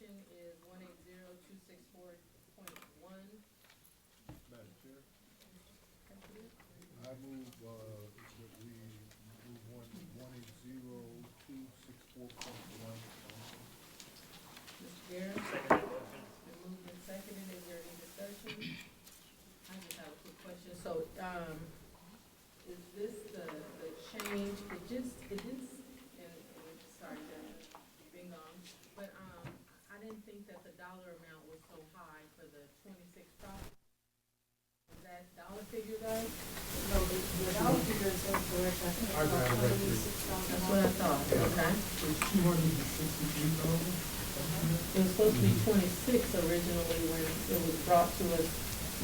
motion is 180-264.1. Madam Chair, I move, that we move 180-264.1. Mr. Garrett? Second that motion. Been moved and seconded. Is there any discussion? I just have a quick question. So, is this the change? It didn't, and sorry, been gone, but, I didn't think that the dollar amount was so high for the 26 properties. Is that dollar figure, guys? No, the dollar figure is incorrect. I think it's I got about it right here. $26,000. That's what I thought, okay. It's 263,000. It was supposed to be 26 originally when it was brought to us,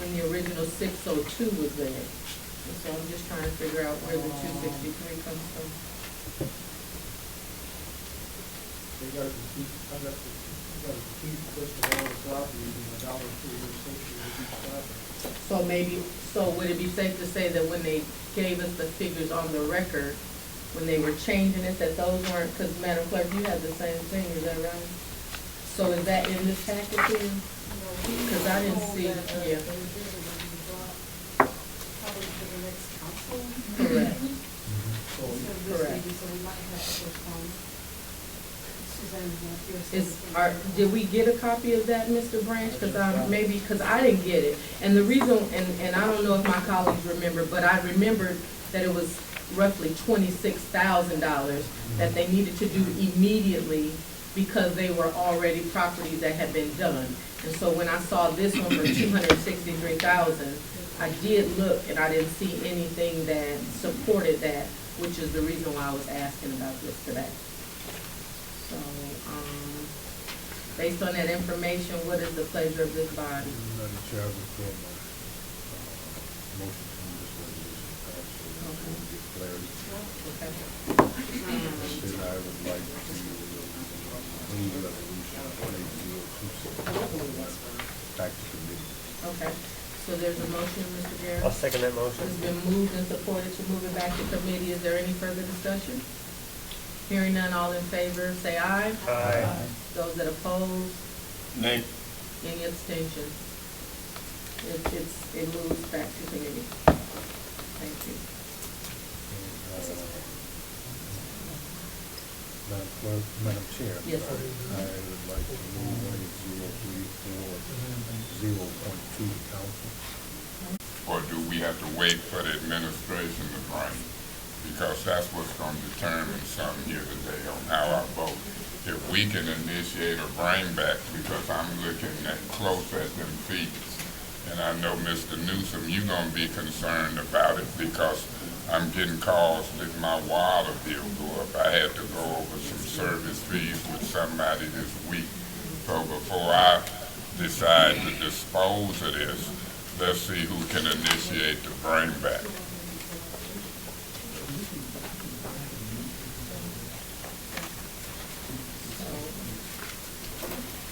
when the original 602 was there. And so I'm just trying to figure out where the 263 comes from. They got to complete, I got to complete the list of all the properties and the dollar figure associated with each property. So maybe, so would it be safe to say that when they gave us the figures on the record, when they were changing it, that those weren't, because Madam Clerk, you had the same thing, is that right? So is that in this packet then? Because I didn't see, yeah. Probably for the next council. Correct. So this Correct. maybe, so we might have to postpone. Suzanne, Did we get a copy of that, Mr. Branch? Because maybe, because I didn't get it. And the reason, and I don't know if my colleagues remember, but I remembered that it was roughly $26,000 that they needed to do immediately because they were already properties that had been done. And so when I saw this one for $263,000, I did look and I didn't see anything that supported that, which is the reason why I was asking about this today. So, based on that information, what is the pleasure of this body? Madam Chair, I withdraw my, motion from this resolution passed, so we Okay. can get clarity. Okay. And then I would like to, move resolution 180-264 back to committee. Okay, so there's a motion, Mr. Garrett? I'll second that motion. It's been moved and supported to move it back to committee. Is there any further discussion? Hearing none, all in favor, say aye. Aye. Those that oppose, Nay. any abstentions? It moves back to committee. Thank you. Madam Clerk, Madam Chair. Yes, sir. I would like to move 180-340.2 to council. Or do we have to wait for the administration to bring? Because that's what's gonna determine something here today on how I vote. If we can initiate or bring back, because I'm looking at close at them fees. And I know, Mr. Newsom, you're gonna be concerned about it because I'm getting calls that my water bill go up. I had to go over some service fees with somebody this week. So before I decide to dispose of this, let's see who can initiate the bring back.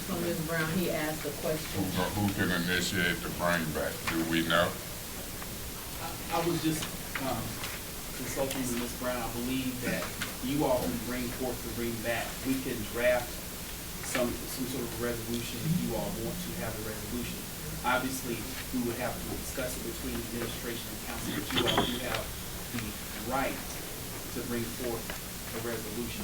So Ms. Brown, he asked a question. Who can initiate the bring back? Do we know? I was just consulting with Ms. Brown. I believe that you all can bring forth the bring back. We can draft some sort of resolution if you all want to have a resolution. Obviously, we would have to discuss it between administration and council, but you all do have the right to bring forth a resolution.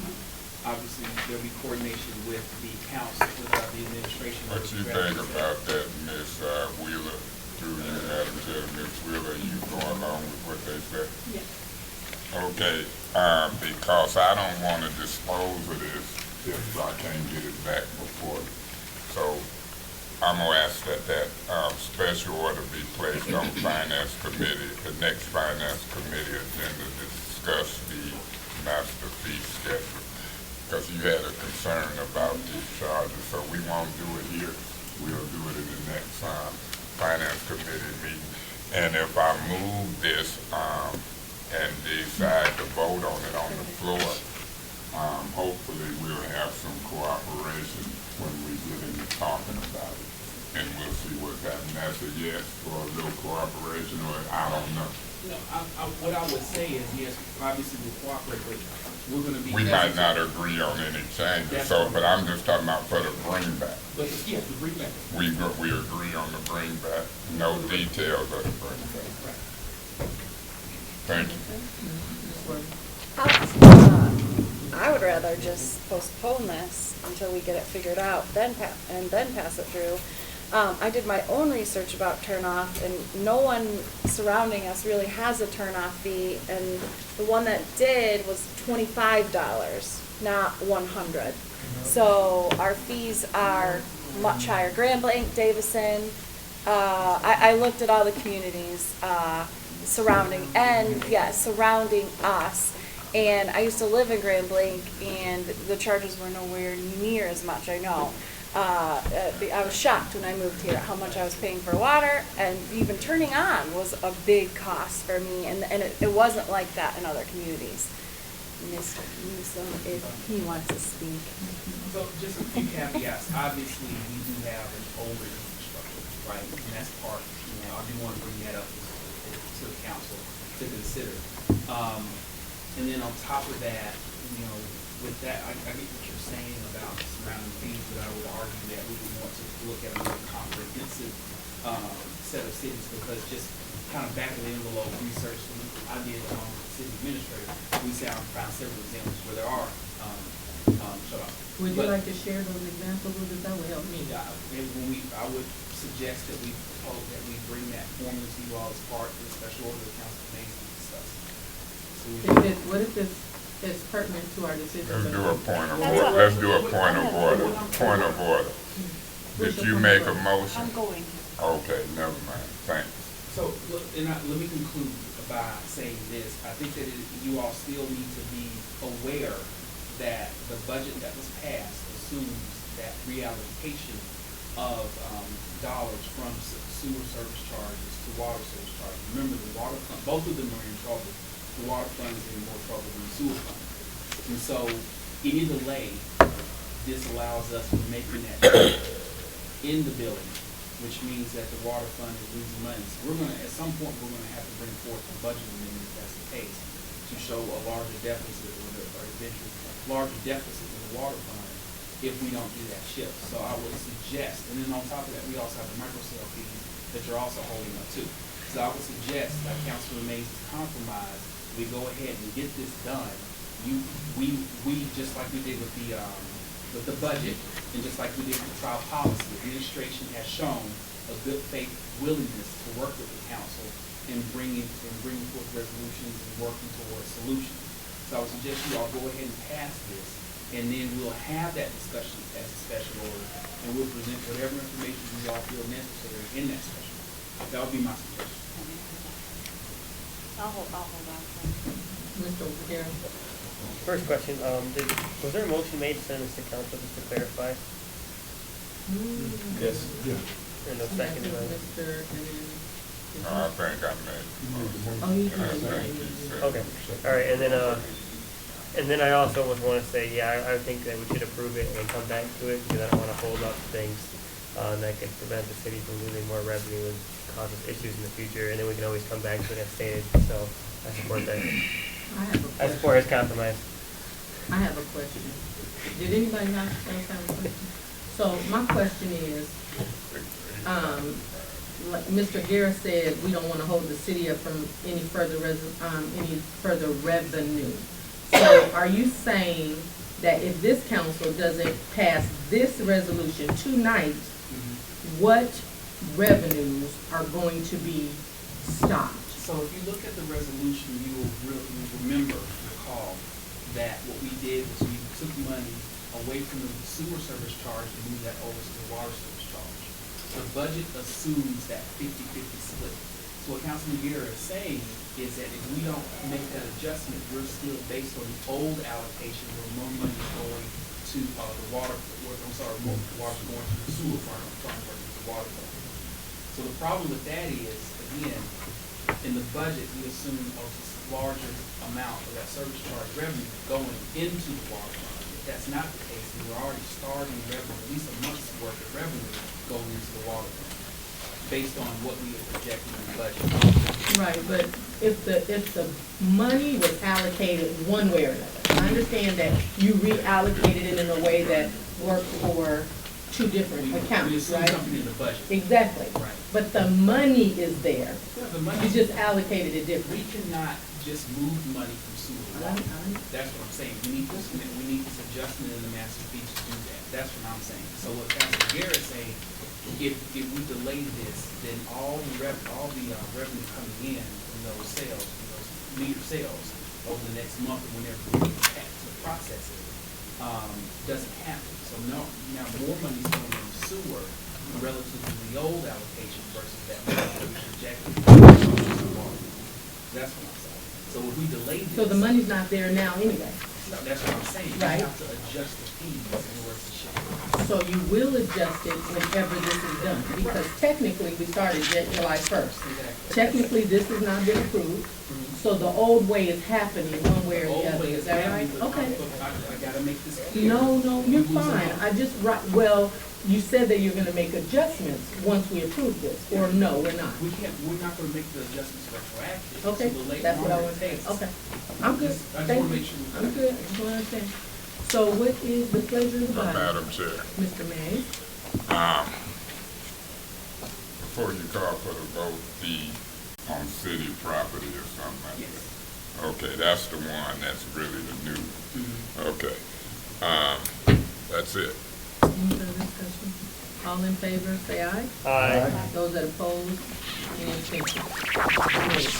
Obviously, there'll be coordination with the council, with the administration. What you think about that, Ms. Wheeler, through you, Madam Chair, Ms. Wheeler, you go along with what they said? Yes. Okay, because I don't wanna dispose of this if I can't get it back before. So I'm gonna ask that special order be placed on Finance Committee, the next Finance Committee agenda to discuss the master fee schedule. Because you had a concern about these charges, so we won't do it here. We'll do it in the next Finance Committee meeting. And if I move this and decide to vote on it on the floor, hopefully we'll have some cooperation when we get into talking about it. And we'll see what's happening. That's a yes for a little cooperation, or I don't know. No, what I would say is, yes, obviously we'll cooperate, but we're gonna be. We might not agree on any changes, so, but I'm just talking about for the greenback. But, yeah, the greenback. We agree on the greenback, no details of the greenback. Right. Thank you. I would rather just postpone this until we get it figured out, then pass it through. I did my own research about turnoff, and no one surrounding us really has a turnoff fee, and the one that did was $25, not $100. So our fees are much higher. Grand Blanc, Davison, I looked at all the communities surrounding, and yes, surrounding us. And I used to live in Grand Blanc, and the charges were nowhere near as much, I know. I was shocked when I moved here at how much I was paying for water, and even turning on was a big cost for me, and it wasn't like that in other communities. Mr. Newsom, if he wants to speak. So just a few caveats. Obviously, we do have an older infrastructure, right? And that's part, I do want to bring that up to the council to consider. And then on top of that, with that, I get what you're saying about surrounding fees, but I would argue that we would want to look at a more comprehensive set of cities, because just kind of back of the envelope research I did along with the city administrator, we found several examples where there are shut-offs. Would you like to share those examples with us? That would help me. I would suggest that we propose that we bring that formula to you all as part of the special order the council may discuss. What if this is pertinent to our decision? Let's do a point of order. Let's do a point of order. Point of order. Did you make a motion? I'm going. Okay, never mind. Thanks. So, let me conclude by saying this. I think that you all still need to be aware that the budget that was passed assumes that reallocation of dollars from sewer service charges to water service charges. Remember, the water fund, both of them are in trouble. The water fund is in more trouble than the sewer fund. And so, any delay, this allows us from making that in the billing, which means that the water fund is losing money. So at some point, we're gonna have to bring forth a budget amendment if that's the case, to show a larger deficit or eventually larger deficit in the water fund if we don't do that shift. So I would suggest, and then on top of that, we also have the microcell fees that you're also holding up too. So I would suggest, like Councilman Mays' compromise, we go ahead and get this done. We just like we did with the budget, and just like we did with the trial policy, the administration has shown a good faith willingness to work with the council in bringing forth resolutions and working towards solutions. So I would suggest you all go ahead and pass this, and then we'll have that discussion as a special order, and we'll present whatever information you all feel necessary in that special order. That would be my suggestion. I'll hold on. Mr. O'Hara? First question, was there a motion made to send this to council just to clarify? Yes. Yeah. And no second, Mr. No, I think I made. Oh, you And I did. think you said. Okay, all right, and then I also would want to say, I think that we should approve it and then come back to it, because I don't want to hold up things that could prevent the city from losing more revenue and cause us issues in the future, and then we can always come back to it as stated, so I support that. I support his compromise. I have a question. Did anybody else have a question? So my question is, like Mr. Guerra said, we don't want to hold the city up from any further revenue. So are you saying that if this council doesn't pass this resolution tonight, what revenues are going to be stopped? So if you look at the resolution, you will recall that what we did was we took money away from the sewer service charge and moved that over to the water service charge. The budget assumes that 50-50 split. So what Councilman Guerra is saying is that if we don't make that adjustment, we're still based on the old allocation where more money is going to more water going to the sewer fund versus the water fund. So the problem with that is, again, in the budget, we assume a larger amount of that service charge revenue going into the water fund. If that's not the case, then we're already starting revenue, at least a month's worth of revenue going into the water fund. based on what we had projected in the budget. Right, but if the money was allocated one way or another, I understand that you reallocated it in a way that worked for two different We accounts, assumed right? something in the budget. Exactly. Right. But the money is there. The money, You just allocated it differently. we cannot just move money from sewer to water. That's what I'm saying. We need this adjustment in the master fee to do that. That's what I'm saying. So what Councilor Guerra is saying, if we delay this, then all the revenue coming in from those sales, from those meter sales over the next month or whenever we get to process it, doesn't happen. So now more money is going in sewer relative to the old allocation versus that money that we projected. That's what I'm saying. So if we delay this. So the money's not there now anyway. No, that's what I'm saying. Right. You have to adjust the fees in order to show. So you will adjust it whenever this is done, because technically we started July 1st. Exactly. Technically, this has not been approved, so the old way is happening one way or Old the other, way is that right? happening, but Okay. I gotta make this clear. No, you're We lose fine, out. I just, well, you said that you're gonna make adjustments once we approve this, or no, we're not? We're not gonna make the adjustments retroactive. Okay, to the late that's what I longer want to say, dates. okay. I'm good, I just thank wanna you. make sure we're I'm good, I just wanna understand. So what is the pleasure of the body? Madam Chair, Mr. Mays? before you call for the vote, fee on city property or something like Yes. that. Okay, that's the one that's really the new, okay. That's it. Any further discussion? All in favor, say aye. Aye. Those that oppose, any abstentions?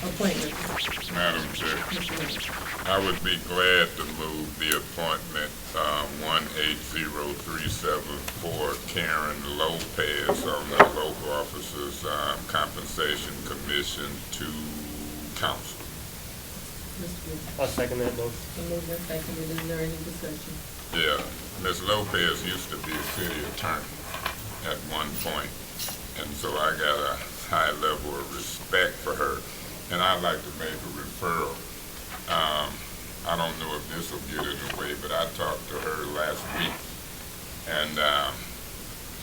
Appointments, Madam Chair, Mr. Mays. I would be glad to move the appointment 18037 for Karen Lopez on the local officers compensation commission to council. Mr. Gill. I'll second that motion. So moved and seconded, is there any discussion? Yeah, Ms. Lopez used to be a city attorney at one point, and so I got a high level of respect for her, and I'd like to make a referral. I don't know if this will get in the way, but I talked to her last week, and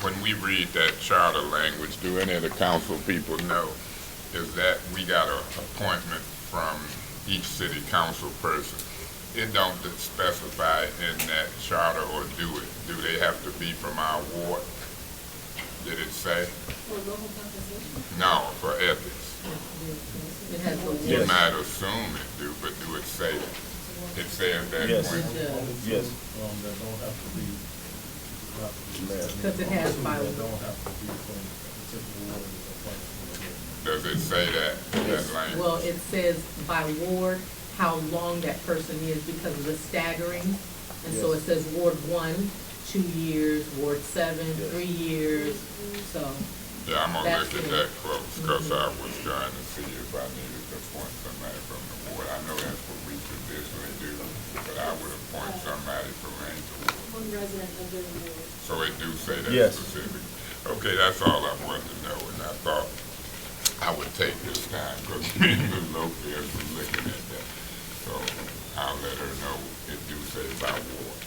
when we read that charter language, do any of the council people know, is that we got an appointment from each city council person. It don't specify in that charter, or do it? Do they have to be from our ward? Did it say? For local compensation? No, for ethics. It has the You word. might assume it do, but do it say that? It says that Yes. when, It does. Yes. That don't have to be, Because it has by that don't have to be from a particular ward or appointment. does it say that, that language? Well, it says by ward, how long that person is because of the staggering. And so it says Ward 1, 2 years, Ward 7, 3 years, so. Yeah, I'm gonna That's look at it. that close, cause I was trying to see if I needed to appoint somebody from the board. I know that's what we traditionally do, but I would appoint somebody from Angel. One resident of the ward. So it do say that Yes. specific. Okay, that's all I wanted to know, and I thought I would take this time, cause me and Ms. Lopez was looking at that. So I'll let her know it do say by ward.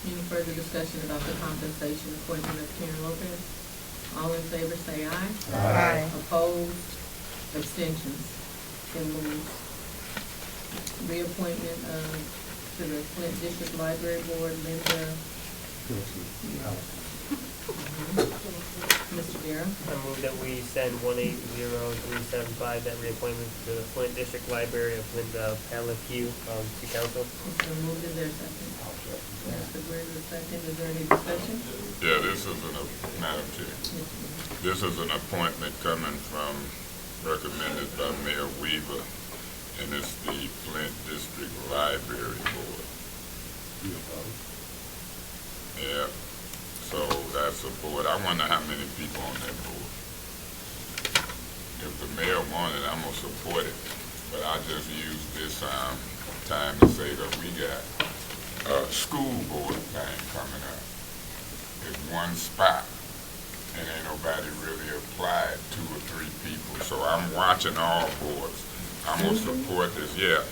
Any further discussion about the compensation appointment of Karen Lopez? All in favor, say aye. Aye. Opposed, abstentions, so moved. Reappointment to the Flint District Library Board, Linda. Mr. Guerra. I move that we send 180375, that reappointment to the Flint District Library of Linda Palaciu, to council. It's been moved, is there a second? Mr. Guerra, second, is there any discussion? Yeah, this is Madam Chair, Mr. Guerra. this is an appointment coming from, recommended by Mayor Weaver, and it's the Flint District Library Board. Yeah, so that's a board. I wonder how many people on that board. If the mayor wanted, I'm gonna support it, but I just use this time to say that we got a school board thing coming up. It's one spot, and ain't nobody really applied, 2 or 3 people. So I'm watching all boards. I'm gonna support this. Yeah,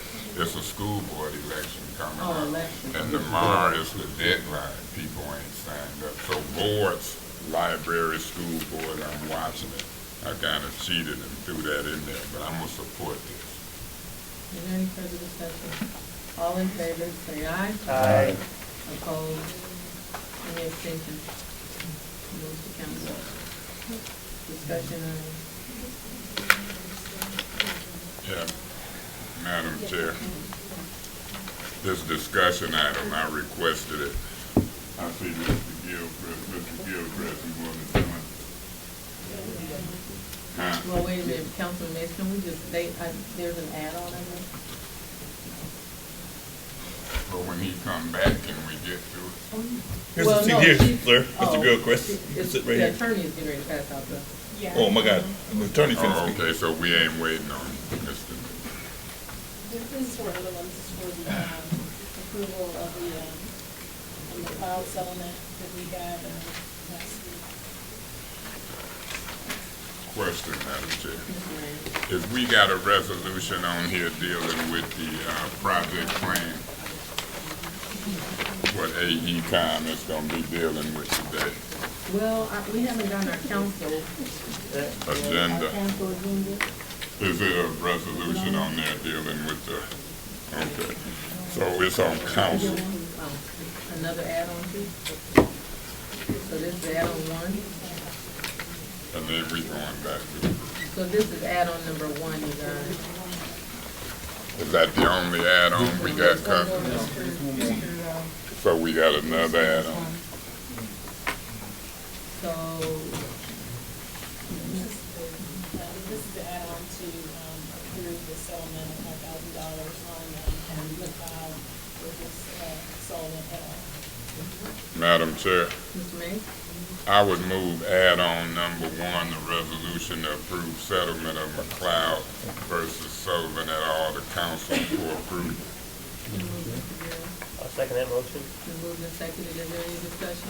it's a school board election coming Oh, up, election. and tomorrow is the deadline. People ain't signed up. So boards library, school board, I'm watching it. I kinda cheated and threw that in there, but I'm gonna support this. Is there any further discussion? All in favor, say aye. Aye. Opposed? Any abstentions? Moves to council. Discussion Yeah, Madam Chair, this discussion item, I requested it. I see Mr. Gilchrist, he wanted to join. well, wait a minute, Councilman Mays, can we just, there's an add-on in there? But when he come back, can we get to it? Here's Well, the seat no, here, she's- sir. oh, Mr. Gilchrist. it's- Sit right The here. attorney is getting ready to pass out the. Oh, my God. The attorney Oh, finished speaking. okay, so we ain't waiting on Mr. This is for the one, this is for the, approval of the cloud settlement that we had, last week. Question, Madam Chair. Mr. Mays. Is we got a resolution on here dealing with the, project plan? What AECom is gonna be dealing with today? Well, we haven't done our council, Agenda. council agenda. Is there a resolution on there dealing with the, okay, so it's on council. Another add-on too. So this is add-on one. And then we going back to, So this is add-on number one, you guys. is that the only add-on we got covered? So we got another add-on. So, This is the add-on to, approve the settlement of $5,000 on, the cloud with this, settlement add-on. Madam Chair, Mr. Mays? I would move add-on number one, the resolution to approve settlement of McLeod versus Sullivan et al. The council for approval. I'll second that motion. Been moved and seconded, is there any discussion?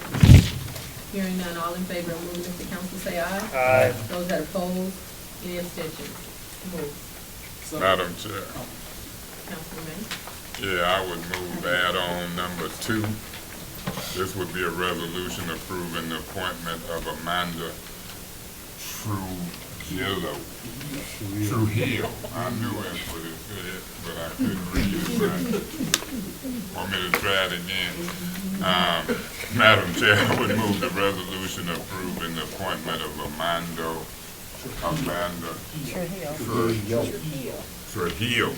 Hearing none, all in favor of moving this to council, say aye. Aye. Those that oppose, any abstentions? Move. Madam Chair, Councilman Mays? yeah, I would move add-on number two. This would be a resolution approving the appointment of Amanda Trujillo. Trujillo. I knew that's what it said, but I couldn't read it right. Want me to try it again? Madam Chair, I would move the resolution approving the appointment of Amanda Trujillo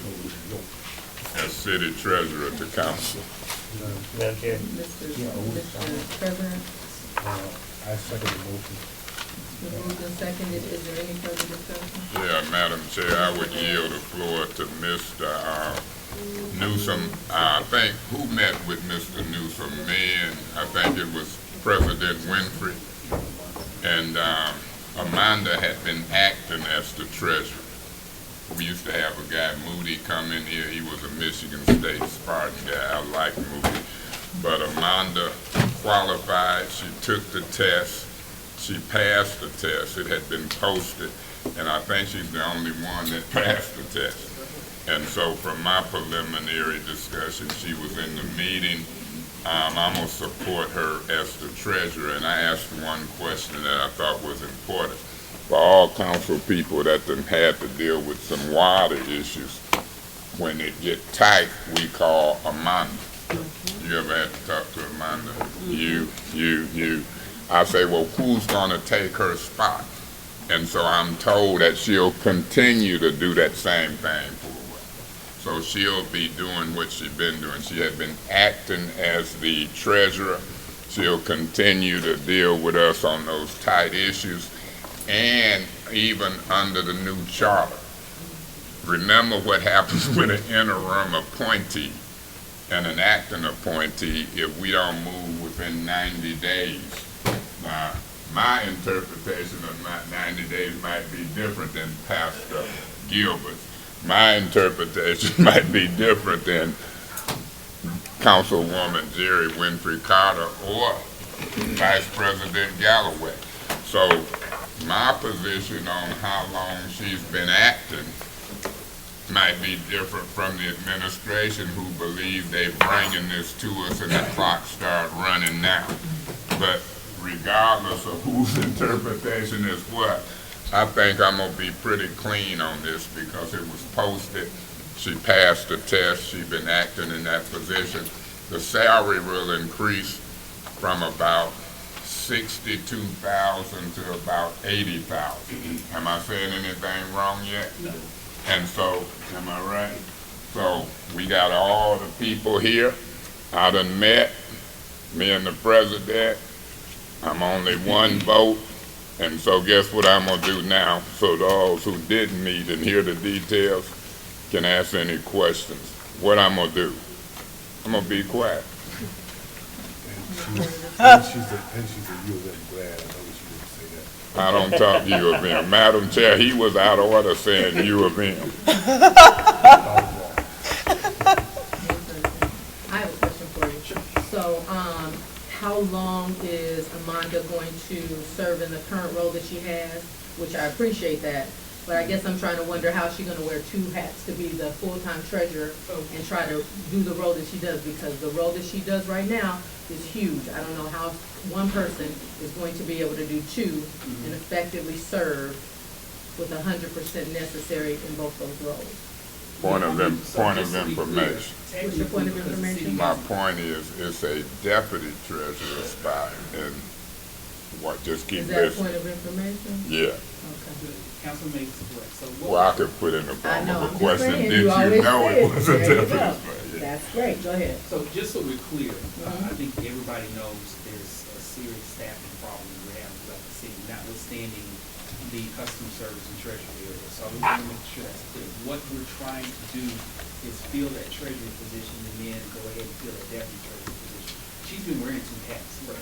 as city treasurer to council. Madam Chair. Mr. President, I second the motion. been moved and seconded, is there any further discussion? Yeah, Madam Chair, I would yield the floor to Mr. Newsom. I think, who met with Mr. Newsom? Me and I think it was President Winfrey. And Amanda had been acting as the treasurer. We used to have a guy, Moody, come in here. He was a Michigan State Spartan guy. I like Moody. But Amanda qualified. She took the test. She passed the test. It had been posted. And I think she's the only one that passed the test. And so from my preliminary discussion, she was in the meeting. I'm going to support her as the treasurer. And I asked one question that I thought was important. For all council people that done had to deal with some water issues, when it get tight, we call Amanda. You ever had to talk to Amanda? You. I say, well, who's gonna take her spot? And so I'm told that she'll continue to do that same thing for a while. So she'll be doing what she's been doing. She had been acting as the treasurer. She'll continue to deal with us on those tight issues. And even under the new charter. Remember what happens with an interim appointee and an acting appointee if we don't move within 90 days. Now, my interpretation of 90 days might be different than Pastor Gilbert's. My interpretation might be different than Councilwoman Jerry Winfrey Carter or Vice President Galloway. So my position on how long she's been acting might be different from the administration who believe they're bringing this to us and the clock start running now. But regardless of whose interpretation is what, I think I'm gonna be pretty clean on this because it was posted. She passed the test, she's been acting in that position. The salary will increase from about 62,000 to about 80,000. Am I saying anything wrong yet? No. And so, am I right? So we got all the people here. I done met, me and the president. I'm only one vote. And so guess what I'm gonna do now? So those who didn't meet and hear the details can ask any questions. What I'm gonna do? I'm gonna be quiet. And she's a U of M grad, I know she didn't say that. I don't talk U of M. Madam Chair, he was out of order saying U of M. I have a question for you. So, how long is Amanda going to serve in the current role that she has? Which I appreciate that, but I guess I'm trying to wonder how she's gonna wear two hats to be the full-time treasurer and try to do the role that she does, because the role that she does right now is huge. I don't know how one person is going to be able to do two and effectively serve with 100% necessary in both those roles. Point of information. What's your point of information? My point is, it's a deputy treasurer spot, and what, just keep Is that a listening. point of information? Yeah, Okay. Councilman is correct. So well, I could put in the I form know, of I'm a just question, saying, did you you always know say it it. was a There you deputy go. spot? Yeah. That's great, go ahead. So just so we're clear, I think everybody knows there's a serious staffing problem we're having throughout the city, notwithstanding the customer service and treasury area. So we want to make sure that's clear. What we're trying to do is fill that treasury position and then go ahead and fill that deputy treasury position. She's been wearing two hats for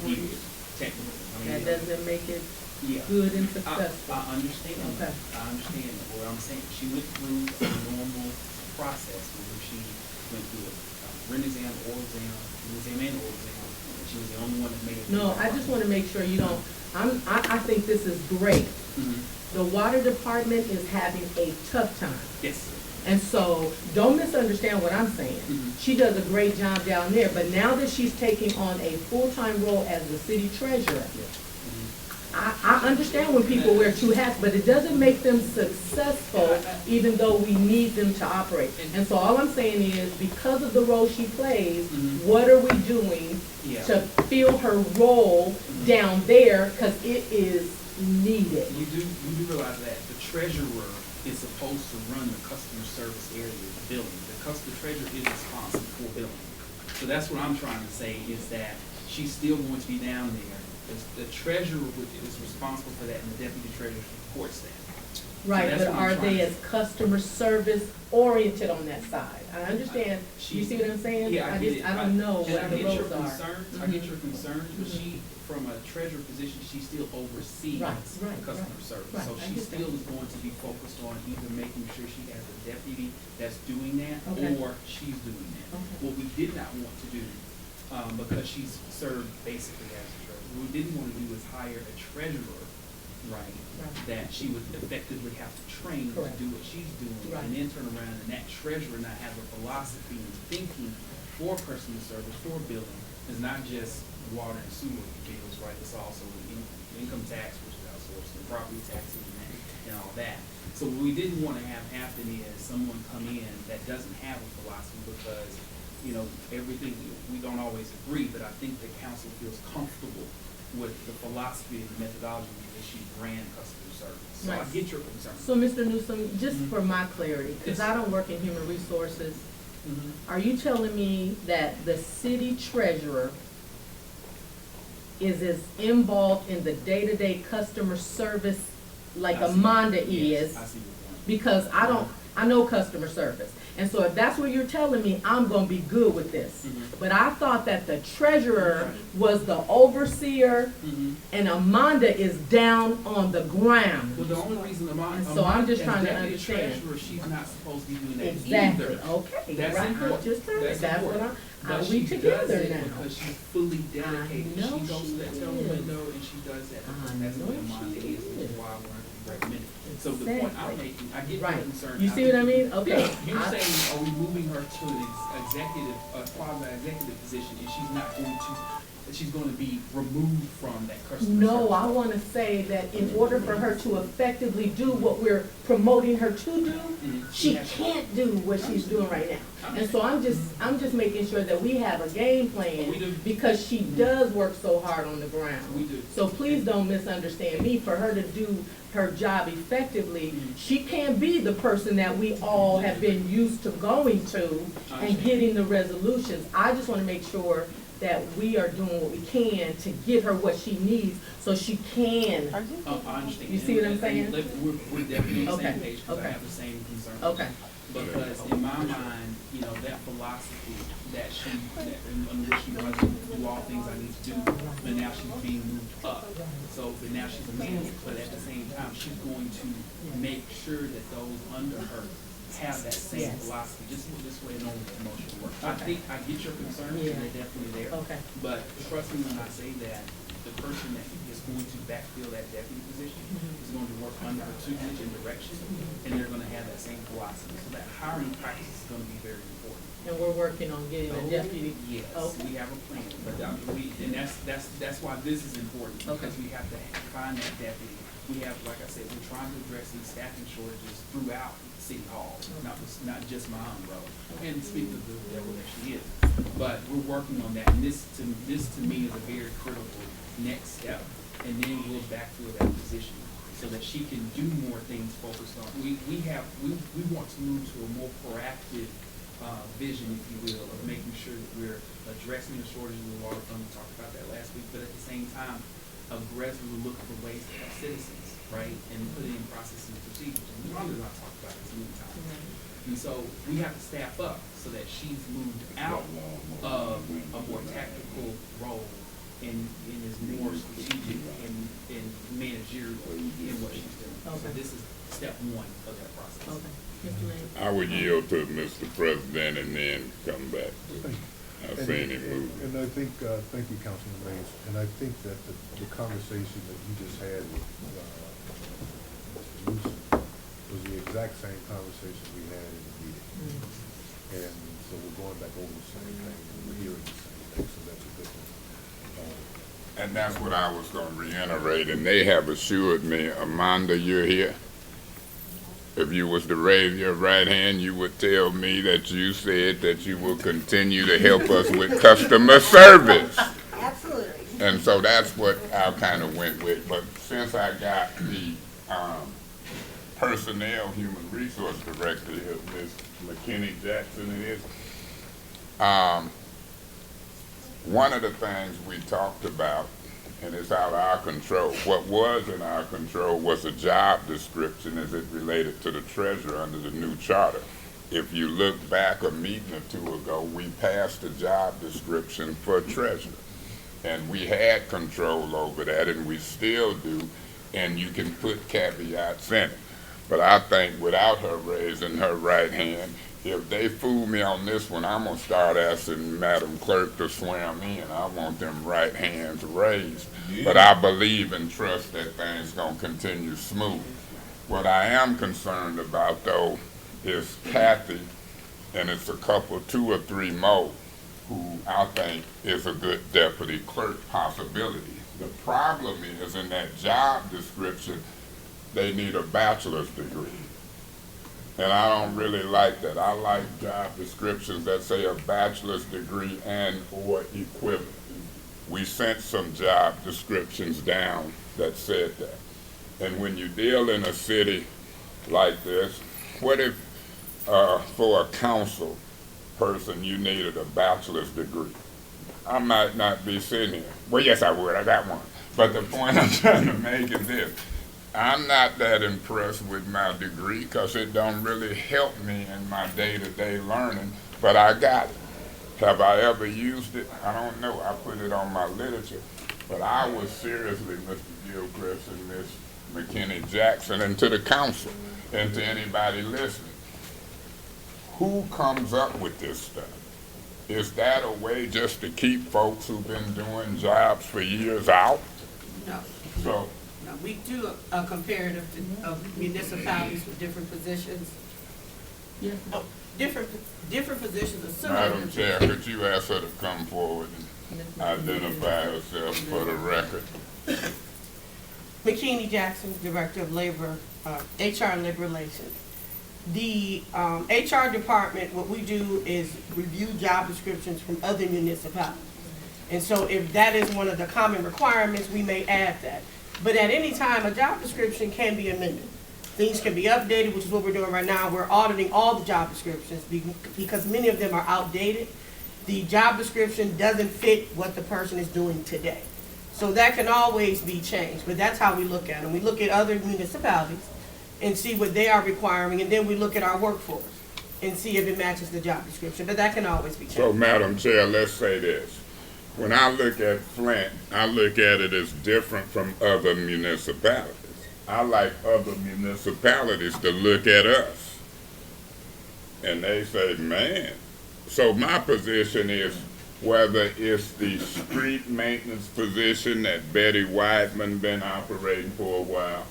years, technically. I mean, That doesn't make it yeah. good and I successful. understand. Okay. I understand. What I'm saying, she went through a normal process where she went through a written exam, oral exam, and oral exam. And she was the only one that made it. No, I just wanna make sure you don't, I think this is great. Mhm. The water department is having a tough time. Yes. And so, don't misunderstand what I'm saying. Mhm. She does a great job down there, but now that she's taking on a full-time role as the city treasurer, Yeah. I understand when people wear two hats, but it doesn't make them successful, even though we need them to operate. And so all I'm saying is, because of the role she plays, Mhm. what are we doing Yeah. to fill her role down there, because it is needed? You do realize that the treasurer is supposed to run the customer service area of the building. The treasurer is responsible for billing. So that's what I'm trying to say, is that she's still going to be down there. The treasurer is responsible for that, and the deputy treasurer supports that. Right, that's but what I'm are trying they to- as customer service oriented on that side? I understand, you see what I'm saying? Yeah, I get it. I don't know And what I the get your roles are. concerns, I get your concerns, but she, from a treasurer position, she still oversees Right, right, customer right. service. Right, So I she get still that. is going to be focused on either making sure she has a deputy that's doing that, Okay. or she's doing that. Okay. What we did not want to do, because she's served basically as a treasurer, what we didn't want to do is hire a treasurer, right, Right. that she would effectively have to train to Correct. do what she's doing, Right. and then turn around and that treasurer not have a philosophy and thinking for customer service, for billing. It's not just water and sewer bills, right, it's also income tax, which is outsourced, and property taxes and all that. So what we didn't want to have happen is someone come in that doesn't have a philosophy, because, you know, everything, we don't always agree, but I think the council feels comfortable with the philosophy and the methodology that she ran customer service. So I Right. get your concern. So, Mr. Newsom, just Mhm. for my clarity, because Yes. I don't work in human resources, Mhm. are you telling me that the city treasurer is as involved in the day-to-day customer service like I see- Amanda yes, is? I see your point. Because I know customer service. And so if that's what you're telling me, I'm gonna be good with this. Mhm. But I thought that the treasurer was the overseer Mhm. and Amanda is down on the ground. Well, the only reason And so I'm just trying to as deputy understand. treasurer, she's not supposed to be doing that Exactly, either. okay, That's right, I'm important. just telling you, That's that's what important. are But we she does together it now? because she's fully dedicated. know She goes to that she telling is. window and she does that because I that's the way know Amanda she is, which is is. why I wanted to recommend it. So the point I'm Exactly. making, I get your Right. concern. You see what I mean? Okay. Yeah, you're I- saying, are we moving her to an executive, quasi-executive position, and she's not going to that she's gonna be removed from that customer No, service I role. want to say that in order for her to effectively do what we're promoting her to do, she can't do what she's doing right now. And so I'm just making sure that we have a game We do. plan, because she does work so hard on the ground. We do. So please don't misunderstand me. For her to do her job effectively, she can't be the person that we all have been used to going to and getting the resolutions. I just want to make sure that we are doing what we can to give her what she needs so she can. I understand. You see what I'm saying? We're definitely on the same Okay, page, because I okay. have the same concern. Okay. Because in my mind, you know, that philosophy that in which she wants to do all things I need to do, but now she's being moved up. So, but now she's a manager, but at the same time, she's going to make sure that those under her have that same Yes. philosophy, just way normal promotion works. I Okay. think, I get your concerns, Yeah. and they're definitely there. Okay. But trust me when I say that, the person that is going to backfill that deputy position is going to work under her tutelage and direction, and they're gonna have that same philosophy. So that hiring practice is gonna be very important. And we're working on getting a deputy. Yes, Okay. we have a plan, but that's why this is important, because we have to find that deputy. We have, like I said, we're trying to address these staffing shortages throughout City Hall, not just my own role. And speak of the devil that she is, but we're working on that, and this to me is a very critical next step. And then we'll backfill that position so that she can do more things focused on. We want to move to a more proactive vision, if you will, of making sure that we're addressing the shortage of the water fund. We talked about that last week, but at the same time, aggressively looking for ways to help citizens, right? And put in processes and procedures. And Rhonda's not talked about this many times. And so we have to staff up so that she's moved out of a more tactical role and is more strategic and managerial in what she's doing. So Okay. this is step one of that process. Okay. Mr. Lane? I would yield to Mr. President and then come back. I've seen him move. And I think, thank you, Councilman Mays, and I think that the conversation that you just had with, Mr. Newsom was the exact same conversation we had in the meeting. And so we're going back over the same thing, and we're hearing the same thing, so that's a good thing. And that's what I was gonna reiterate, and they have assured me, Amanda, you're here. If you was to raise your right hand, you would tell me that you said that you will continue to help us with customer service. Absolutely. And so that's what I kind of went with. But since I got the personnel human resource director here, Ms. McKinney-Jackson it is, one of the things we talked about, and it's out of our control, what was in our control was a job description as it related to the treasurer under the new charter. If you look back a meeting or two ago, we passed a job description for treasurer. And we had control over that, and we still do, and you can put caveats in it. But I think without her raising her right hand, if they fool me on this one, I'm gonna start asking Madam Clerk to swear me in. I want them right hands raised. Yeah. But I believe and trust that things gonna continue smooth. What I am concerned about though is Kathy, and it's a couple, 2 or 3 more, who I think is a good deputy clerk possibility. The problem is in that job description, they need a bachelor's degree. And I don't really like that. I like job descriptions that say a bachelor's degree and or equivalent. We sent some job descriptions down that said that. And when you deal in a city like this, what if for a council person you needed a bachelor's degree? I might not be sitting here. Well, yes, I would. I got one. But the point I'm trying to make is this. I'm not that impressed with my degree because it don't really help me in my day-to-day learning, but I got it. Have I ever used it? I don't know. I put it on my literature. But I was seriously, Mr. Gilchrist and Ms. McKinney-Jackson, and to the council, and to anybody listening, who comes up with this stuff? Is that a way just to keep folks who've been doing jobs for years out? No. So, No, we do a comparative of municipalities with different positions. Yes. Oh, different positions are similar. Madam Chair, could you ask her to come forward? identify herself for the record. McKinney Jackson, Director of Labor, HR and Labor Relations. The HR department, what we do is review job descriptions from other municipalities. And so if that is one of the common requirements, we may add that. But at any time, a job description can be amended. Things can be updated, which is what we're doing right now. We're auditing all the job descriptions because many of them are outdated. The job description doesn't fit what the person is doing today. So that can always be changed, but that's how we look at them. We look at other municipalities and see what they are requiring, and then we look at our workforce and see if it matches the job description, but that can always be changed. So, Madam Chair, let's say this. When I look at Flint, I look at it as different from other municipalities. I like other municipalities to look at us. And they say, man. So my position is whether it's the street maintenance position that Betty Weidman been operating for a while,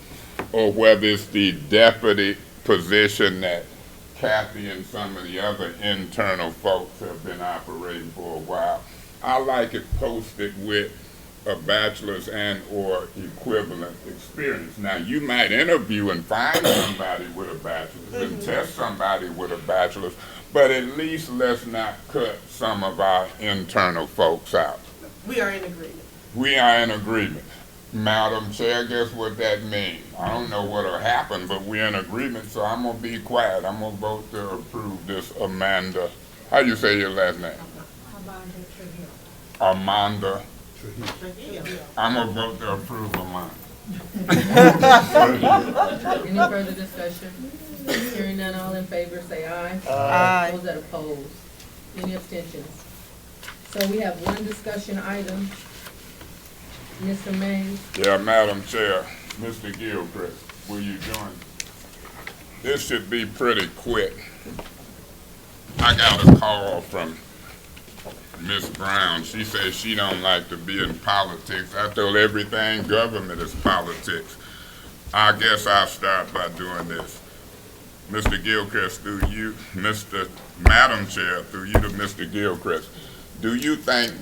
or whether it's the deputy position that Kathy and some of the other internal folks have been operating for a while. I like it posted with a bachelor's and or equivalent experience. Now, you might interview and find somebody with a bachelor's and test somebody with a bachelor's, but at least let's not cut some of our internal folks out. We are in agreement. We are in agreement. Madam Chair, guess what that means? I don't know what'll happen, but we're in agreement, so I'm gonna be quiet. I'm gonna vote to approve this Amanda. How you say your last name? Amanda. I'm gonna vote to approve Amanda. Any further discussion? Hearing none, all in favor say aye. Aye. Those that oppose? Any abstentions? So we have one discussion item. Mr. Mays? Yeah, Madam Chair, Mr. Gilchrist, will you join? This should be pretty quick. I got a call from Miss Brown. She says she don't like to be in politics. I told everything government is politics. I guess I'll start by doing this. Mr. Gilchrist, through you, Madam Chair, through you to Mr. Gilchrist, do you think,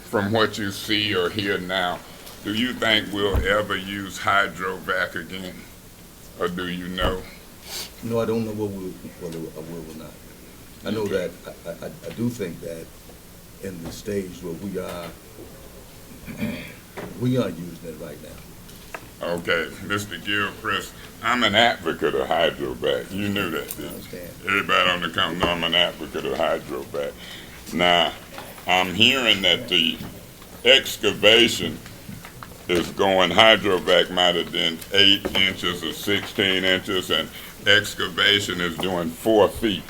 from what you see or hear now, do you think we'll ever use hydrovac again? Or do you know? No, I don't know what whether I will or not. I know that, I do think that in the stage where we are using it right now. Okay, Mr. Gilchrist, I'm an advocate of hydrovac. You knew that, didn't you? I understand. Everybody on the council know I'm an advocate of hydrovac. Now, I'm hearing that the excavation is going, hydrovac might have been 8 inches or 16 inches, and excavation is doing 4 feet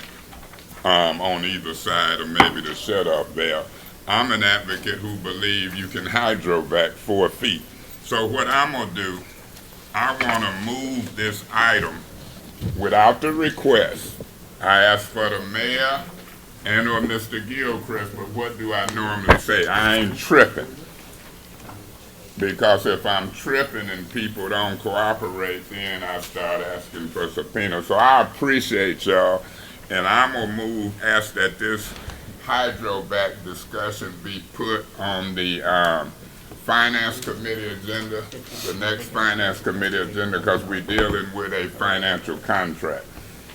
on either side, or maybe the shut-off valve. I'm an advocate who believe you can hydrovac 4 feet. So what I'm gonna do, I wanna move this item without the request. I ask for the mayor and or Mr. Gilchrist, but what do I normally say? I ain't tripping. Because if I'm tripping and people don't cooperate, then I start asking for subpoenas. So I appreciate y'all, and I'm gonna ask that this hydrovac discussion be put on the Finance Committee agenda, the next Finance Committee agenda, because we're dealing with a financial contract.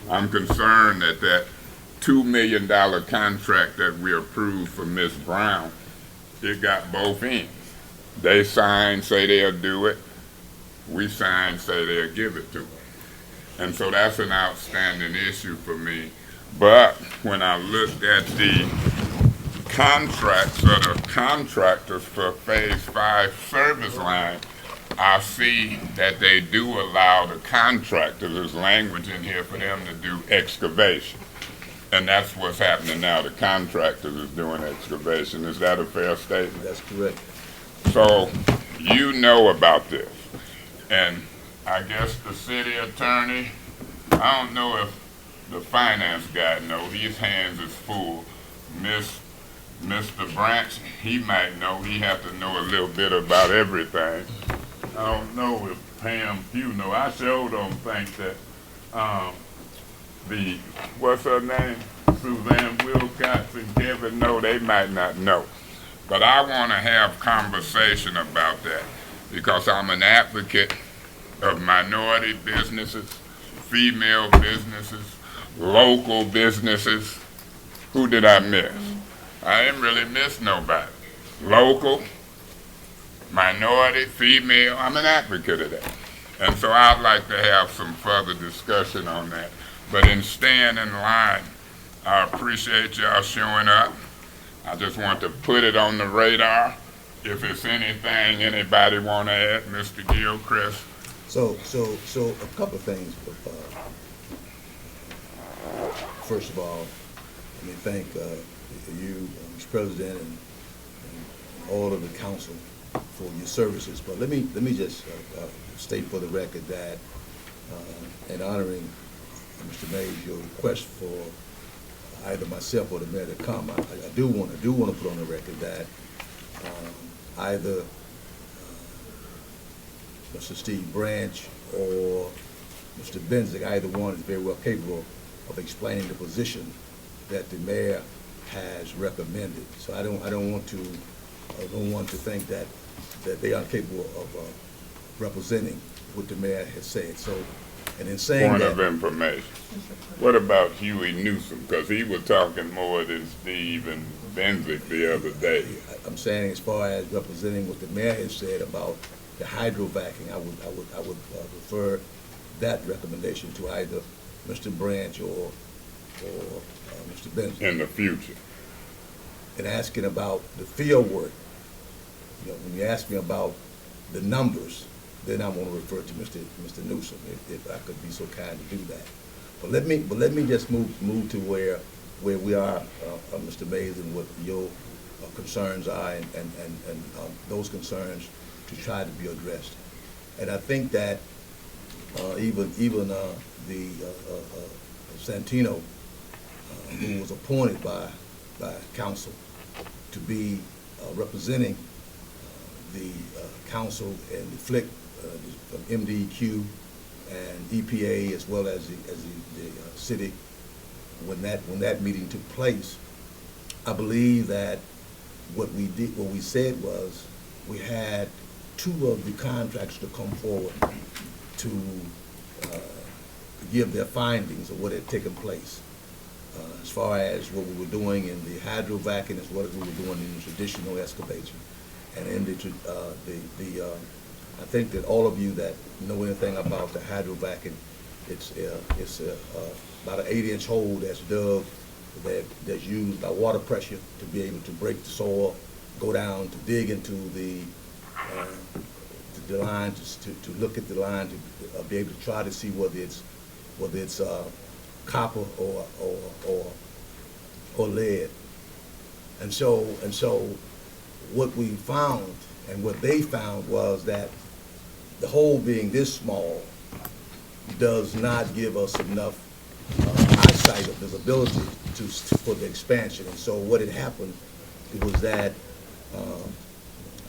I'm concerned that that $2 million contract that we approved for Ms. Brown, it got both ends. They signed, say they'll do it. We signed, say they'll give it to them. And so that's an outstanding issue for me. But when I looked at the contracts of the contractors for Phase 5 service line, I see that they do allow the contractors, there's language in here for them to do excavation. And that's what's happening now. The contractors is doing excavation. Is that a fair statement? That's correct. So you know about this. And I guess the city attorney, I don't know if the finance guy knows. His hands is full. Mr. Branch, he might know. He have to know a little bit about everything. I don't know if Pam Pugh know. I sure don't think that what's her name? Suzanne Wilcox and Kevin know. They might not know. But I want to have conversation about that because I'm an advocate of minority businesses, female businesses, local businesses. Who did I miss? I didn't really miss nobody. Local, minority, female, I'm an advocate of that. And so I'd like to have some further discussion on that. But in staying in line, I appreciate y'all showing up. I just want to put it on the radar. If it's anything anybody want to add, Mr. Gilchrist. So a couple of things. First of all, let me thank you, Mr. President, and all of the council for your services. But let me just state for the record that in honoring Mr. Mays, your request for either myself or the mayor to come, I do want to put on the record that either Mr. Steve Branch or Mr. Benzick, either one is very well capable of explaining the position that the mayor has recommended. So I don't want to think that they are capable of representing what the mayor has said. So, and in saying Point that, of information. What about Huey Newsom? Because he was talking more than Steve and Benzick the other day. I'm saying as far as representing what the mayor has said about the hydrovacing, I would refer that recommendation to either Mr. Branch or Mr. Benzick. In the future. And asking about the field work, when you ask me about the numbers, then I want to refer to Mr. Newsom, if I could be so kind to do that. But let me just move to where we are, Mr. Mays, and what your concerns are, and those concerns to try to be addressed. And I think that even the Santino, who was appointed by council to be representing the council and the FLIC from MDQ and EPA, as well as the city, when that meeting took place, I believe that what we said was we had two of the contractors to come forward to give their findings of what had taken place, as far as what we were doing in the hydrovacing, as well as what we were doing in the traditional excavation. And in I think that all of you that know anything about the hydrovacing, it's about an 8-inch hole that's dug, that's used by water pressure to be able to break the soil, go down to dig into the line, to look at the line, to be able to try to see whether it's copper or lead. And so what we found and what they found was that the hole being this small does not give us enough eyesight or visibility for the expansion. And so what had happened was that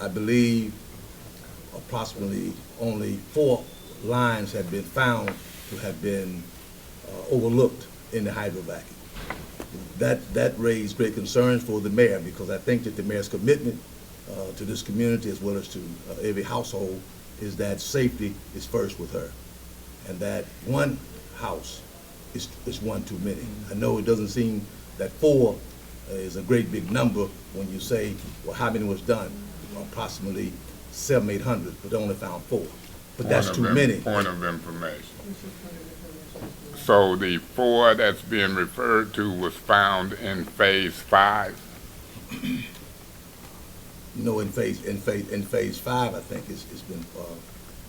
I believe approximately only 4 lines had been found to have been overlooked in the hydrovacing. That raised great concerns for the mayor, because I think that the mayor's commitment to this community, as well as to every household, is that safety is first with her, and that one house is one too many. I know it doesn't seem that 4 is a great big number when you say, well, how many was done? Approximately 700-800, but they only found 4. But that's too many. Point of information. So the 4 that's being referred to was found in phase 5? No, in phase 5, I think it's been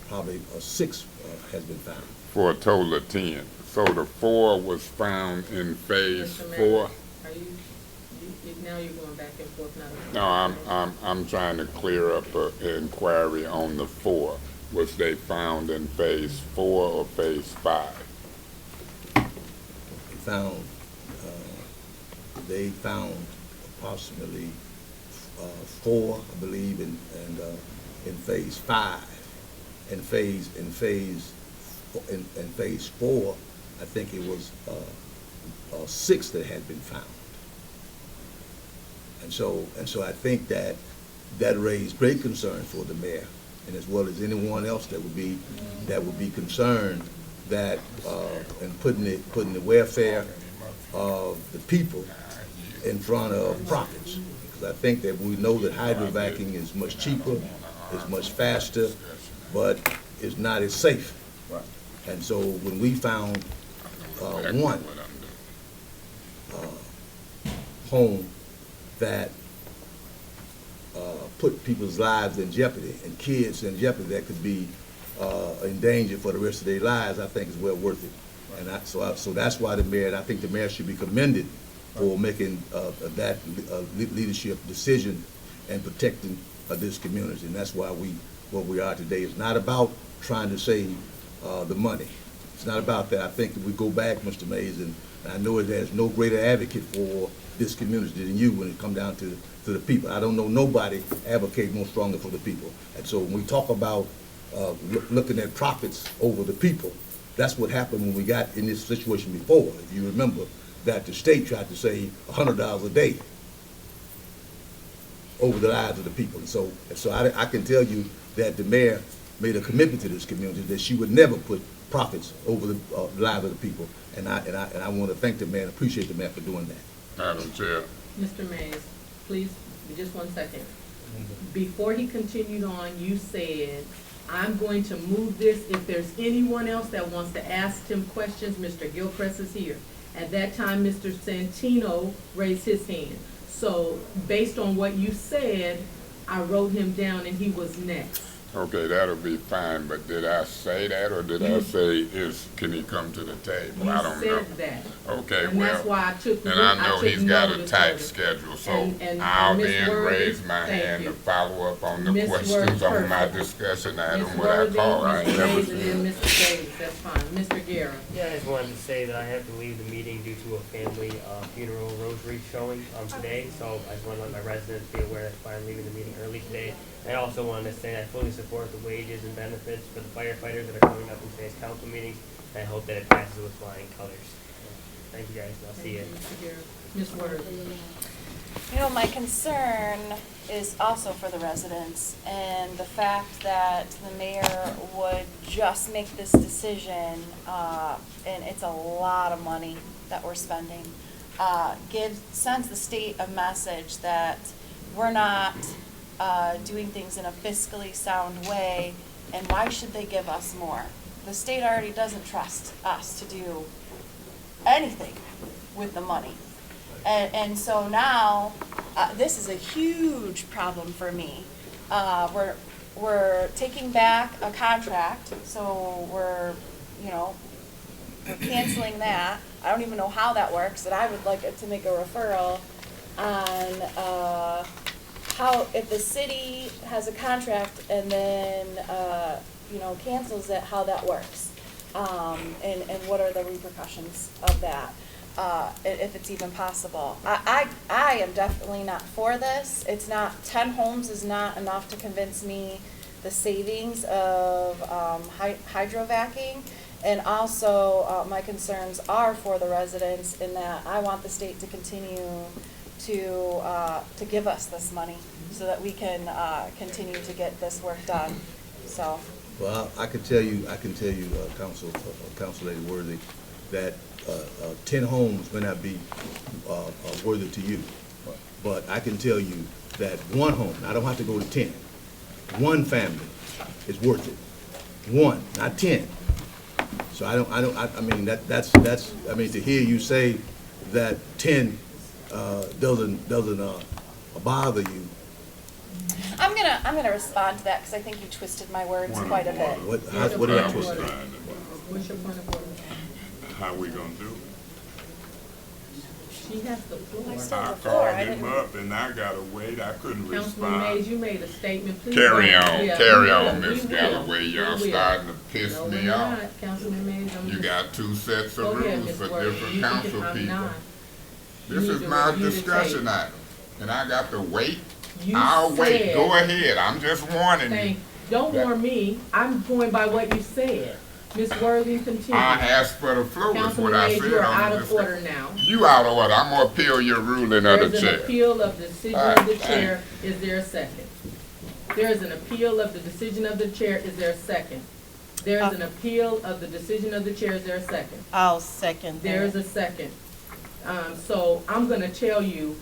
probably 6 has been found. For a total of 10. So the 4 was found in phase 4? Are you now you're going back and forth now? No, I'm trying to clear up an inquiry on the 4. Was they found in phase 4 or phase 5? They found approximately 4, I believe, in phase 5. In phase 4, I think it was 6 that had been found. And so I think that raised great concern for the mayor, and as well as anyone else that would be concerned that, and putting the welfare of the people in front of profits. Because I think that we know that hydrovacing is much cheaper, it's much faster, but it's not as safe. And so when we found one home that put people's lives in jeopardy and kids in jeopardy that could be in danger for the rest of their lives, I think is well worth it. And so that's why the mayor, and I think the mayor should be commended for making that leadership decision and protecting this community. And that's why what we are today. It's not about trying to save the money. It's not about that. I think that we go back, Mr. Mays, and I know that there's no greater advocate for this community than you when it comes down to the people. I don't know nobody advocate more strongly for the people. And so when we talk about looking at profits over the people, that's what happened when we got in this situation before. If you remember that the state tried to save $100 a day over the lives of the people. And so I can tell you that the mayor made a commitment to this community that she would never put profits over the lives of the people. And I want to thank the mayor and appreciate the mayor for doing that. Madam Chair. Mr. Mays, please, just 1 second. Before he continued on, you said, I'm going to move this. If there's anyone else that wants to ask him questions, Mr. Gilchrist is here. At that time, Mr. Santino raised his hand. So based on what you said, I wrote him down and he was next. Okay, that'll be fine, but did I say that, or did I say, can he come to the table? I don't know. You said that. Okay, And well, that's why I took and I know he's got a notice tight of it. schedule, so And I'll Ms. then Worthy, raise my thank hand you. to follow up on the Ms. questions Worthy, on my perfect. discussion item, Ms. what I Worthy, call, I ain't Mr. never Mays, and seen. then Mr. Davis, that's fine. Mr. Guerra. Yeah, I just wanted to say that I have to leave the meeting due to a family funeral rosary showing today, so I just want to let my residents be aware that's why I'm leaving the meeting early today. I also wanted to say I fully support the wages and benefits for the firefighters that are coming up in today's council meeting, and I hope that it passes with flying colors. Thank you guys, and I'll see you. Mr. Guerra. Ms. Worthy. You know, my concern is also for the residents, and the fact that the mayor would just make this decision, and it's a lot of money that we're spending, sends the state a message that we're not doing things in a fiscally sound way, and why should they give us more? The state already doesn't trust us to do anything with the money. And so now, this is a huge problem for me. We're taking back a contract, so we're canceling that. I don't even know how that works, and I would like it to make a referral on how, if the city has a contract and then, cancels it, how that works. And what are the repercussions of that, if it's even possible. I am definitely not for this. It's not, 10 homes is not enough to convince me the savings of hydrovacing. And also, my concerns are for the residents in that I want the state to continue to give us this money so that we can continue to get this work done. So. Well, I can tell you, Council Lady Worthy, that 10 homes may not be worthy to you, but I can tell you that one home, I don't have to go to 10, one family is worth it. One, not 10. So I mean, that's to hear you say that 10 doesn't bother you. I'm gonna respond to that because I think you twisted my words quite a bit. What did I twist? What's your point of order? How we gonna do it? She has the floor. I called him up and I gotta wait, I couldn't Councilman Mays, respond. you made a statement. Please Carry don't- on, yeah, carry we on, will, Miss we will, Galloway, y'all we will. starting to piss No, me we're off. not. Councilman Mays, I'm You just. got two sets Go of ahead, rules Ms. for Worthy. different You can- council I'm people. not. This You is need to my review the discussion tape. item, and I got to wait. You I'll wait, said- go ahead, I'm just warning you. Don't warn me. I'm going by what you said. Ms. Worthing, continue. I asked for the floor, is what Councilman I Mays, said you are on out the of discussion. order now. You out of order. I'm gonna appeal your ruling of the There's an chair. appeal of the decision All of the right, chair. Is there a second? There is an appeal of the decision of the chair. Is there a second? There is an appeal of the decision of the chair. Is there a second? I'll second There is a second. So I'm gonna tell you,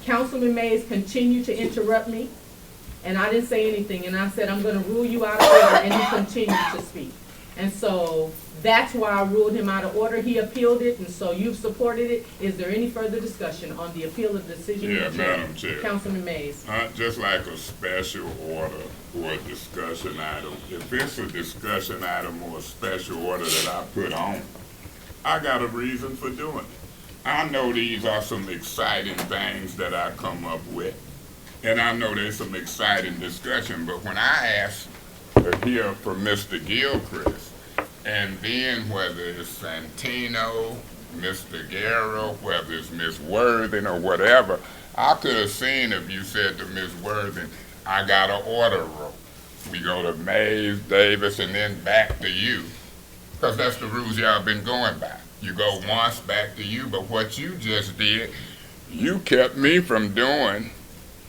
Councilman Mays continued to interrupt me, and I didn't say anything, and I said, I'm gonna rule you out of order, and he continued to speak. And so that's why I ruled him out of order. He appealed it, and so you've supported it. Is there any further discussion on the appeal of the decision Yeah, of the chair? Madam Chair. Councilman Mays. Just like a special order or a discussion item, if it's a discussion item or a special order that I put on, I got a reason for doing it. I know these are some exciting things that I come up with, and I know there's some exciting discussion, but when I ask to hear from Mr. Gilchrist, and then whether it's Santino, Mr. Guerrero, whether it's Ms. Worthing or whatever, I could have seen if you said to Ms. Worthing, I got an order roll. We go to Mays, Davis, and then back to you, because that's the rules y'all been going by. You go once, back to you, but what you just did, you kept me from doing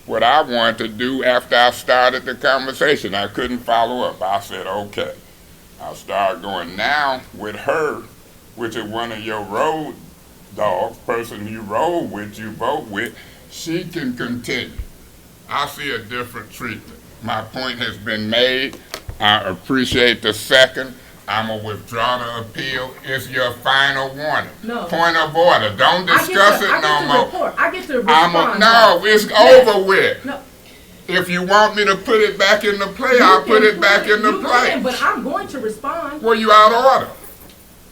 what I wanted to do after I started the conversation. I couldn't follow up. I said, okay. I'll start going now with her, which is one of your road dogs, person you roll with, you vote with, she can continue. I see a different treatment. My point has been made. I appreciate the second. I'm going to withdraw the appeal. It's your final warning. No. Point of order. Don't discuss it no more. I get to respond. No, it's over with. No. If you want me to put it back into play, I'll put it back into play. But I'm going to respond. Well, you out of order.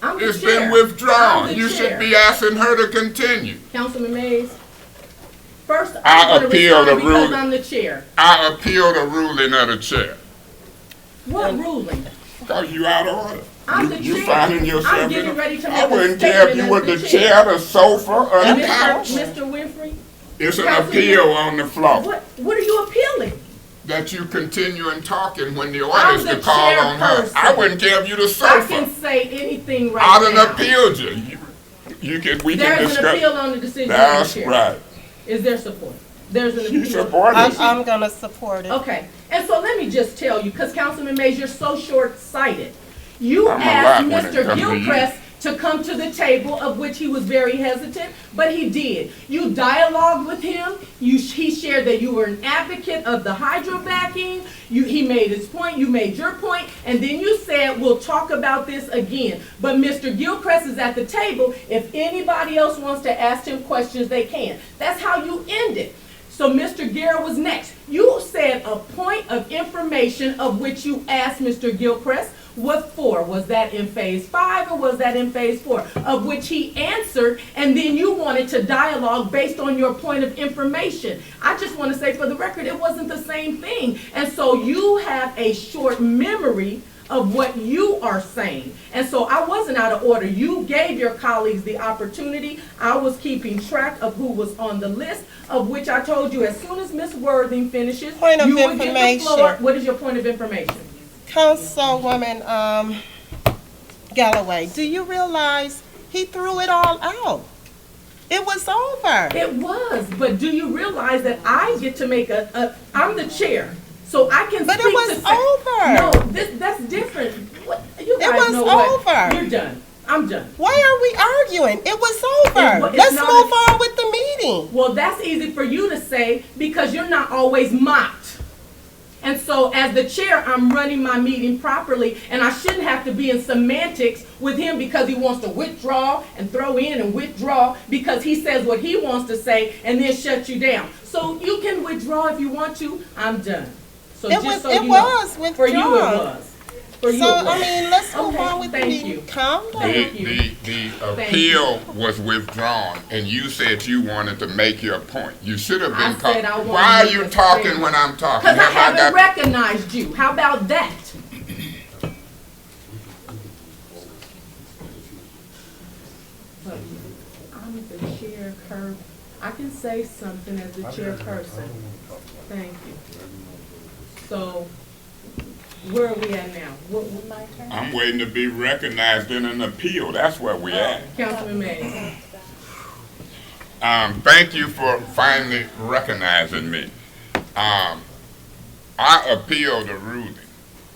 I'm the It's chair. been withdrawn. I'm the You chair. should be asking her to continue. Councilman Mays, first, I I'm going to appeal respond the because ruling. I'm the chair. I appeal the ruling of the chair. What ruling? Because you out of order. I'm the You chair. finding yourself I'm in getting a- ready to I make a wouldn't care if statement you as were the the chair. chair, the sofa, or the couch. Mr. Winfrey, It's an Councilman- appeal on the floor. what are you appealing? That you continuing talking when the I'm order is the to call on her. chairperson. I wouldn't care if you the I sofa. can say anything right I now. done appealed you. We can There's an discuss. appeal on the decision of That's the chair. right. Is there support? There's an You appeal. support it. I'm gonna support it. Okay, and so let me just tell you, because Councilman Mays, you're so short-sighted. You I'm a asked lot when it Mr. comes to you. Gilchrist to come to the table, of which he was very hesitant, but he did. You dialogued with him. He shared that you were an advocate of the hydro backing. He made his point, you made your point, and then you said, we'll talk about this again. But Mr. Gilchrist is at the table. If anybody else wants to ask him questions, they can. That's how you ended. So Mr. Guerra was next. You said a point of information of which you asked Mr. Gilchrist. What for? Was that in phase 5 or was that in phase 4? Of which he answered, and then you wanted to dialogue based on your point of information. I just want to say for the record, it wasn't the same thing. And so you have a short memory of what you are saying. And so I wasn't out of order. You gave your colleagues the opportunity. I was keeping track of who was on the list, of which I told you as soon as Ms. Worthing finishes, Point of you would get the floor. information. What is your point of information? Councilwoman Galloway, do you realize he threw it all out? It was over. It was, but do you realize that I get to make I'm the chair, so I can But it speak was to say, over. No, that's different. What, you guys was know what? over. You're done. I'm done. Why are we arguing? It was over. It's Let's not move on with the meeting. Well, that's easy for you to say because you're not always mocked. And so as the chair, I'm running my meeting properly, and I shouldn't have to be in semantics with him because he wants to withdraw and throw in and withdraw because he says what he wants to say and then shut you down. So you can withdraw if you want to. I'm done. So It just was- so it you was know, for you it withdrawn. was. For you So, it was. I mean, let's move Okay, on with the thank meeting. you. Calm down. Thank you. The Thank appeal was withdrawn, and you said you wanted to make your point. You should have I been said I called. wanted Why are to you make a talking statement. when I'm talking? Because I Have haven't recognized you. How about that? But I'm the chair, Kurt. I can say something as the chairperson. Thank you. So, where are we at now? My turn? I'm waiting to be recognized in an appeal. That's where we at. Councilman Mays? Thank you for finally recognizing me. I appealed the ruling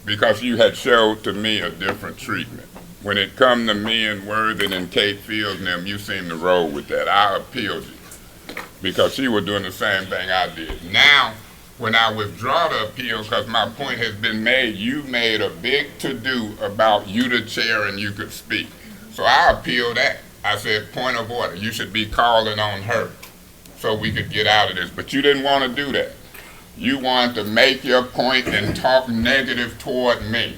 because you had showed to me a different treatment. When it come to me and Worthing and Kate Fields and them, you seem to roll with that. I appealed you because she was doing the same thing I did. Now, when I withdraw the appeal, because my point has been made, you made a big to-do about you the chair and you could speak. So I appealed that. I said, point of order, you should be calling on her so we could get out of this. But you didn't want to do that. You wanted to make your point and talk negative toward me.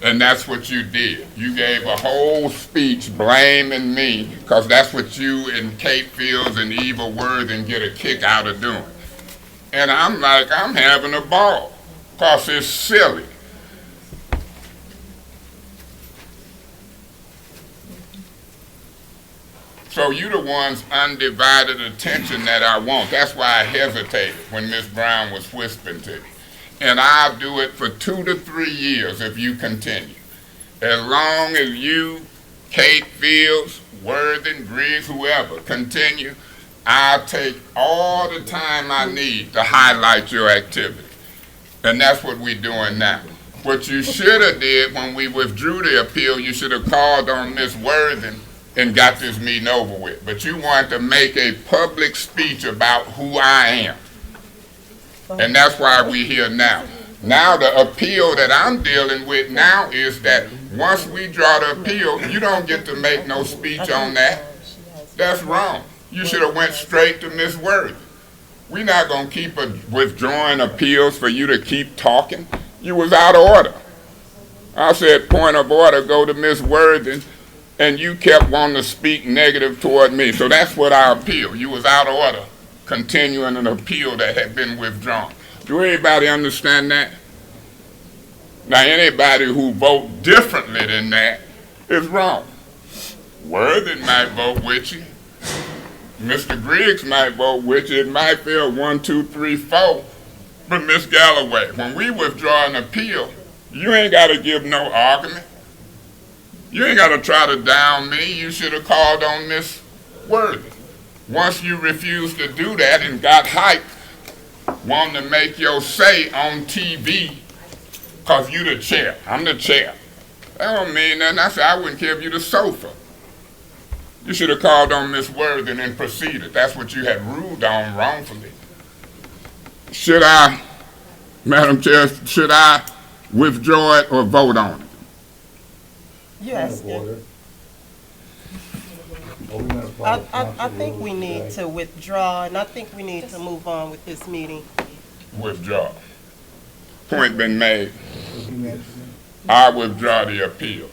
And that's what you did. You gave a whole speech blaming me because that's what you and Kate Fields and Eva Worthing get a kick out of doing. And I'm like, I'm having a ball because it's silly. So you the one's undivided attention that I want. That's why I hesitated when Miss Brown was whispering to me. And I'll do it for 2 to 3 years if you continue. As long as you, Kate Fields, Worthing, Griggs, whoever, continue, I'll take all the time I need to highlight your activity. And that's what we're doing now. What you should have did when we withdrew the appeal, you should have called on Miss Worthing and got this meeting over with. But you wanted to make a public speech about who I am. And that's why we're here now. Now the appeal that I'm dealing with now is that once we draw the appeal, you don't get to make no speech on that. That's wrong. You should have went straight to Miss Worthing. We're not going to keep withdrawing appeals for you to keep talking. You was out of order. I said, point of order, go to Miss Worthing, and you kept wanting to speak negative toward me. So that's what I appeal. You was out of order, continuing an appeal that had been withdrawn. Do anybody understand that? Now, anybody who vote differently than that is wrong. Worthing might vote with you. Mr. Griggs might vote with you. It might feel 1, 2, 3, 4. But Miss Galloway, when we withdraw an appeal, you ain't got to give no argument. You ain't got to try to down me. You should have called on Miss Worthing. Once you refused to do that and got hyped, wanting to make your say on TV, because you the chair. I'm the chair. That don't mean nothing. I said, I wouldn't care if you the sofa. You should have called on Miss Worthing and proceeded. That's what you had ruled on wrongfully. Should I, Madam Chair, should I withdraw it or vote on it? Yes. I think we need to withdraw, and I think we need to move on with this meeting. Withdraw. Point been made. I withdraw the appeal.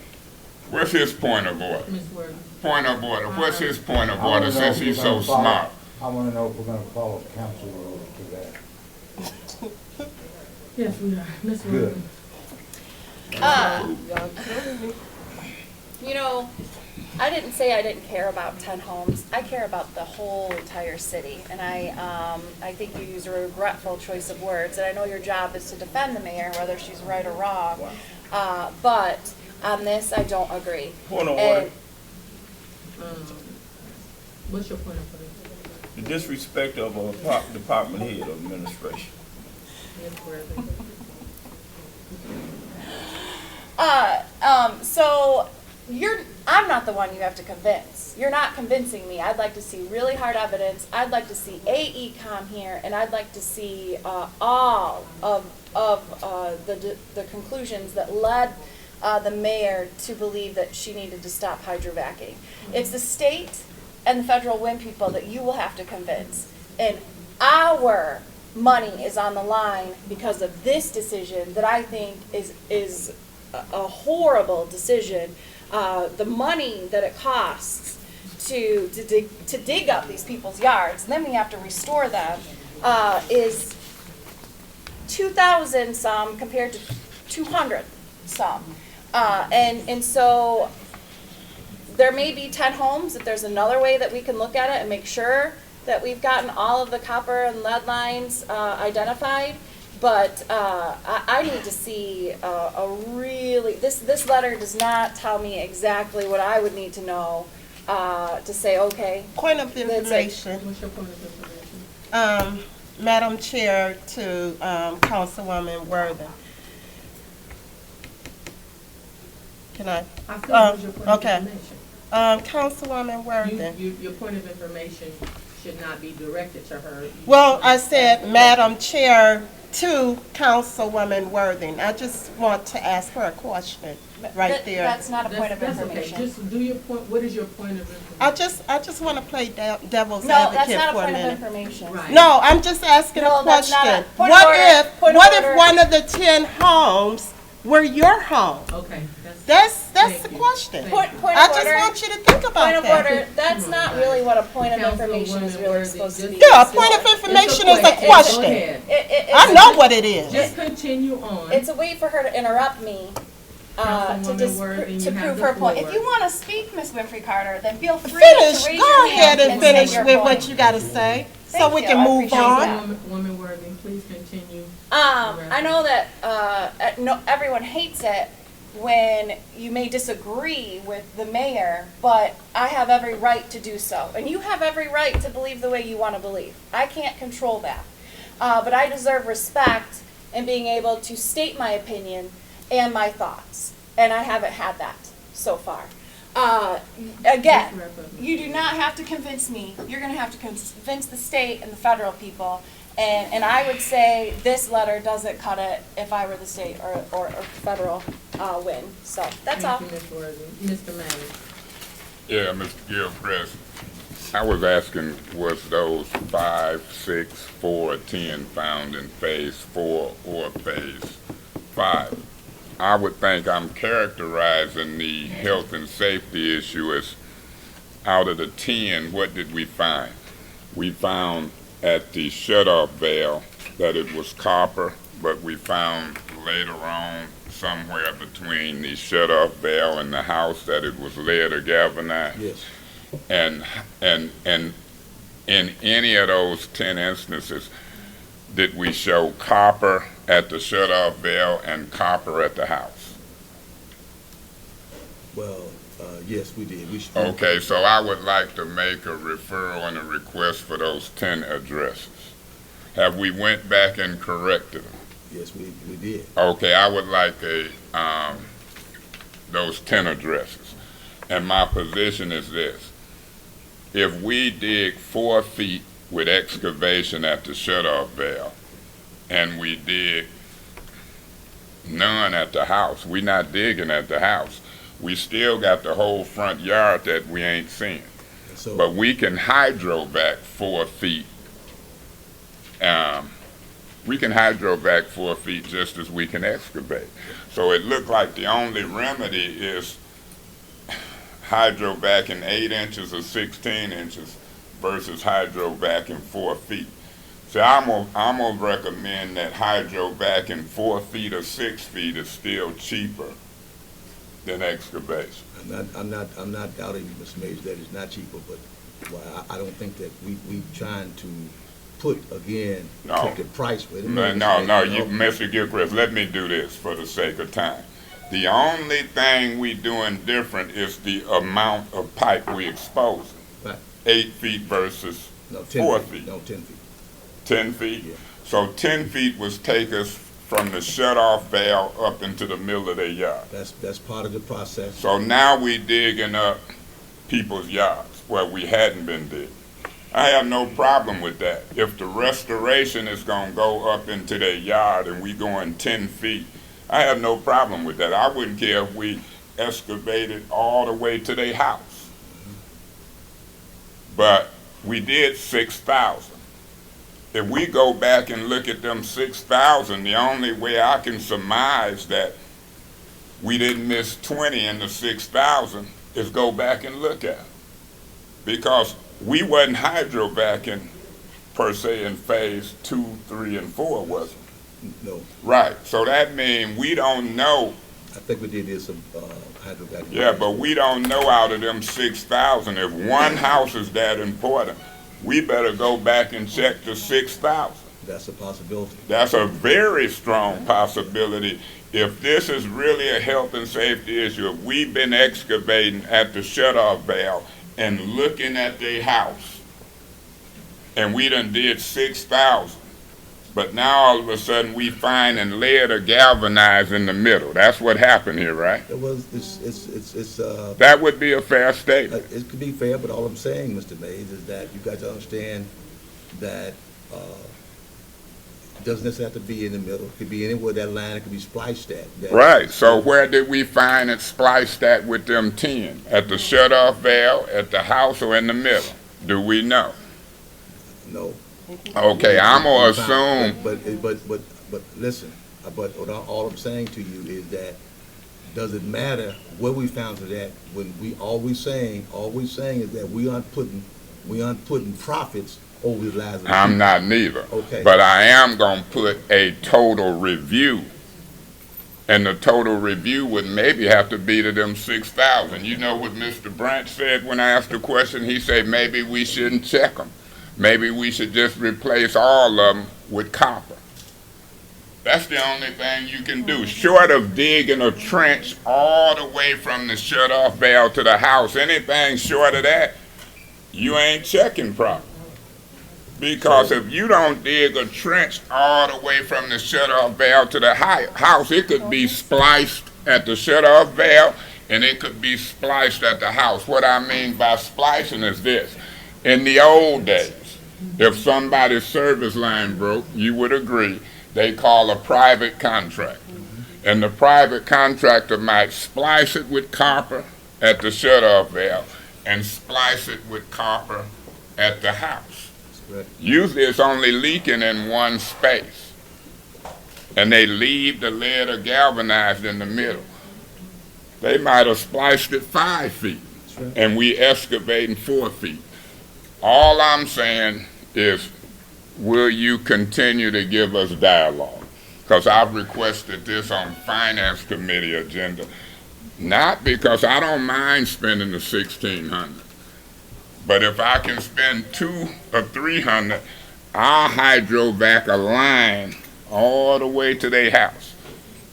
What's his point of order? Ms. Worthing? Point of order. What's his point of order since he's so smart? I want to know if we're going to follow council rules to that. Yes, we are. Ms. Worthing? You know, I didn't say I didn't care about 10 homes. I care about the whole entire city. And I think you use a regretful choice of words. And I know your job is to defend the mayor, whether she's right or wrong. But on this, I don't agree. Point of order. What's your point of order? The disrespect of a department head of administration. Ms. Worthing? So I'm not the one you have to convince. You're not convincing me. I'd like to see really hard evidence. I'd like to see AECom here, and I'd like to see all of the conclusions that led the mayor to believe that she needed to stop hydrovacking. It's the state and the federal wind people that you will have to convince. And our money is on the line because of this decision that I think is a horrible decision. The money that it costs to dig up these people's yards, and then we have to restore them, is 2,000 some compared to 200 some. And so there may be 10 homes. If there's another way that we can look at it and make sure that we've gotten all of the copper and lead lines identified, But I need to see a really, this letter does not tell me exactly what I would need to know to say, okay. Point of that's it. information, What's your point of information? Madam Chair to Councilwoman Worthing. Can I? I said, what's your point of okay. information? Councilwoman Worthing. Your point of information should not be directed to her. Well, I said, Madam Chair to Councilwoman Worthing. I just want to ask her a question right there. That's not a point of That's information. okay. Just do your point. What is your point of information? I just want to play devil's No, that's advocate not a for a point of minute. information. Right. No, I'm just asking No, a that's not question. a- point of order, point of What order. if one of the 10 homes were your home? Okay. That's Thank the you. question. Thank you. Point I of just order. want you to think about Point of that. order, that's not really what a point of information is Councilwoman really Worthy, supposed to be. Yeah, a It's point of just- information It's is a Go question. ahead. I know what it is. Just continue on. It's a way for her to interrupt me, Councilwoman Worthy, to you have prove the her point. floor. If you want to speak, Ms. Winfrey Carter, then feel free to Finish. raise Go your ahead hand and say finish your with point. what you got to say so Thank we you. can I move appreciate on. that. Woman Worthy, please continue. I know that no, everyone hates it when you may disagree with the mayor, but I have every right to do so. And you have every right to believe the way you want to believe. I can't control that. But I deserve respect in being able to state my opinion and my thoughts. And I haven't had that so far. Again, you do not have to convince me. You're going to have to convince the state and the federal people. And I would say this letter doesn't cut it if I were the state or federal win. So that's all. Thank you, Ms. Worthy. Mr. Manning. Yeah, Mr. Gilchrist, I was asking, was those 5, 6, 4, 10 found in phase 4 or phase 5? I would think I'm characterizing the health and safety issue as out of the 10, what did we find? We found at the shut-off valve that it was copper, but we found later on somewhere between the shut-off valve and the house that it was lead or galvanized. Yes. And in any of those 10 instances, did we show copper at the shut-off valve and copper at the house? Well, yes, we did. Okay, so I would like to make a referral and a request for those 10 addresses. Have we went back and corrected them? Yes, we did. Okay, I would like those 10 addresses. And my position is this. If we dig 4 feet with excavation at the shut-off valve, and we dig none at the house, we're not digging at the house. We still got the whole front yard that we ain't seen. So, But we can hydro back 4 feet. We can hydro back 4 feet just as we can excavate. So it looked like the only remedy is hydro back in 8 inches or 16 inches versus hydro back in 4 feet. So I'm gonna recommend that hydro back in 4 feet or 6 feet is still cheaper than excavation. I'm not doubting, Mr. Mays, that it's not cheaper, but well, I don't think that we trying to put, again, put the price with it. No, you, Mr. Gilchrist, let me do this for the sake of time. The only thing we doing different is the amount of pipe we exposing. Right. 8 feet versus 10 4 feet. feet. No, 10 feet. 10 feet? Yeah. So 10 feet was take us from the shut-off valve up into the middle of their yard. That's part of the process. So now we digging up people's yards where we hadn't been digging. I have no problem with that. If the restoration is gonna go up into their yard and we going 10 feet, I have no problem with that. I wouldn't care if we excavated all the way to their house. But we did 6,000. If we go back and look at them 6,000, the only way I can surmise that we didn't miss 20 in the 6,000 is go back and look at them. Because we wasn't hydrovacing per se in phase 2, 3, and 4, was it? No. Right, so that means we don't know. I think we did some hydrovac. Yeah, but we don't know out of them 6,000. If one house is that important, we better go back and check the 6,000. That's a possibility. That's a very strong possibility. If this is really a health and safety issue, if we've been excavating at the shutoff valve and looking at their house, and we done did 6,000, but now all of a sudden we find and lead or galvanize in the middle. That's what happened here, right? It was, That would be a fair statement. it could be fair, but all I'm saying, Mr. Mays, is that you got to understand that it doesn't necessarily have to be in the middle. It could be anywhere that line, it could be spliced at. Right, so where did we find it spliced at with them 10? At the shutoff valve, at the house, or in the middle? Do we know? No. Okay, I'm gonna assume. But listen, but all I'm saying to you is that, does it matter where we found it at, when all we saying is that we aren't putting profits over the lives of the I'm people. not neither. Okay. But I am gonna put a total review. And the total review would maybe have to be to them 6,000. You know what Mr. Branch said when I asked the question? He said maybe we shouldn't check them. Maybe we should just replace all of them with copper. That's the only thing you can do, short of digging a trench all the way from the shutoff valve to the house. Anything short of that, you ain't checking properly. Because if you don't dig a trench all the way from the shutoff valve to the house, it could be spliced at the shutoff valve and it could be spliced at the house. What I mean by splicing is this. In the old days, if somebody's service line broke, you would agree, they call a private contractor. And the private contractor might splice it with copper at the shutoff valve and splice it with copper at the house. Usually it's only leaking in one space. And they leave the lead or galvanized in the middle. They might have spliced it 5 feet, and we excavating 4 feet. All I'm saying is, will you continue to give us dialogue? Because I've requested this on Finance Committee agenda, not because I don't mind spending the $1,600, but if I can spend $200 or $300, I'll hydrovac a line all the way to their house.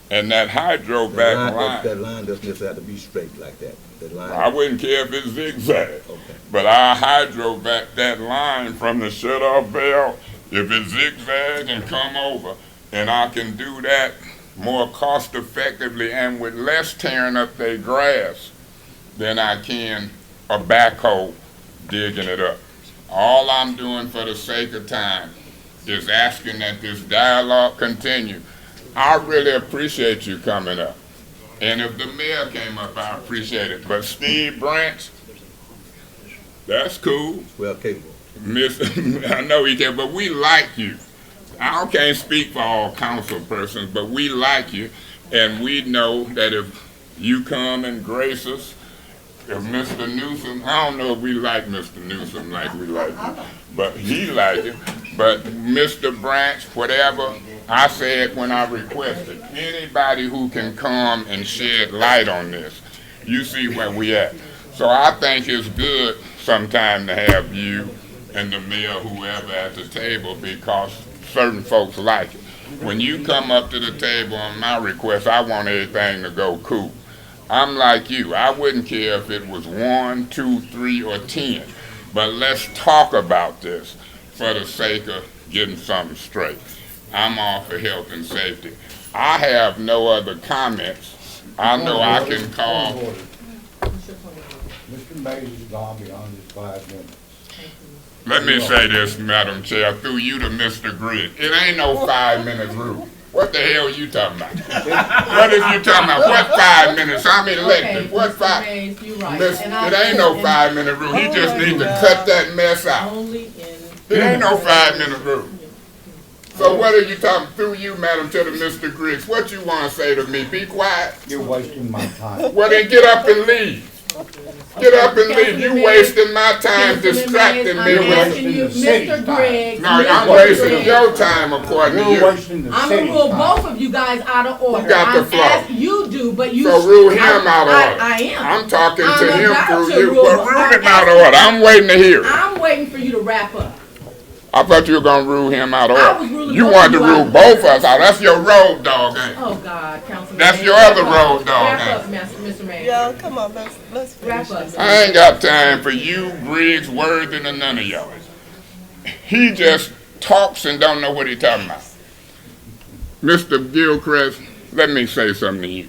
And that hydrovac line, that line doesn't necessarily have to be straight like that. That line, I wouldn't care if it's zigzag. okay. But I hydrovac that line from the shutoff valve, if it's zigzag, and come over. And I can do that more cost effectively and with less tearing up their grass than I can a backhoe digging it up. All I'm doing for the sake of time is asking that this dialogue continue. I really appreciate you coming up. And if the mayor came up, I appreciate it. But Steve Branch, that's cool. Well capable. I know he can, but we like you. I can't speak for all council persons, but we like you, and we know that if you come and grace us, if Mr. Newsom, I don't know if we like Mr. Newsom like we like you, but he like it. But Mr. Branch, whatever, I said when I requested, anybody who can come and shed light on this, you see where we at. So I think it's good sometime to have you and the mayor, whoever, at the table, because certain folks like it. When you come up to the table on my request, I want everything to go cool. I'm like you. I wouldn't care if it was 1, 2, 3, or 10. But let's talk about this for the sake of getting something straight. I'm all for health and safety. I have no other comments. I know I can call. Mr. Mays has gone beyond his 5 minutes. Let me say this, Madam Chair, through you to Mr. Griggs. It ain't no 5-minute rule. What the hell are you talking about? What is you talking about? What 5 minutes? I'm elected. Okay, What Mr. 5? Mays, you're right. Miss, And it ain't no 5-minute rule. You just need to cut that mess out. Only in. It ain't no 5-minute rule. So what are you talking, through you, Madam Chair, to Mr. Griggs? What you want to say to me? Be quiet? You're wasting my time. Well, then get up and leave. Get up and leave. You wasting my time, distracting me. I'm asking you, Mr. Griggs. No, I'm wasting your time according to You're you. wasting the I'm gonna city's rule time. both of you guys out of order. Who got the floor? You do, but you. So rule him out of order. I am. I'm talking to I'm him about through to you. rule. Well, rule him out of order. I'm waiting to hear it. I'm waiting for you to wrap up. I thought you were gonna rule him out. I was ruling You both wanted of to you rule out. both of us out. That's your road dog, ain't it? Oh, God, Councilman. That's Mays, your wrap other up. road dog, Wrap ain't up, Mr. Mays. Yo, come on, let's Wrap finish up. this. I ain't got time for you, Griggs, Worthing, and none of y'all. He just talks and don't know what he's talking about. Mr. Gilchrist, let me say something to you.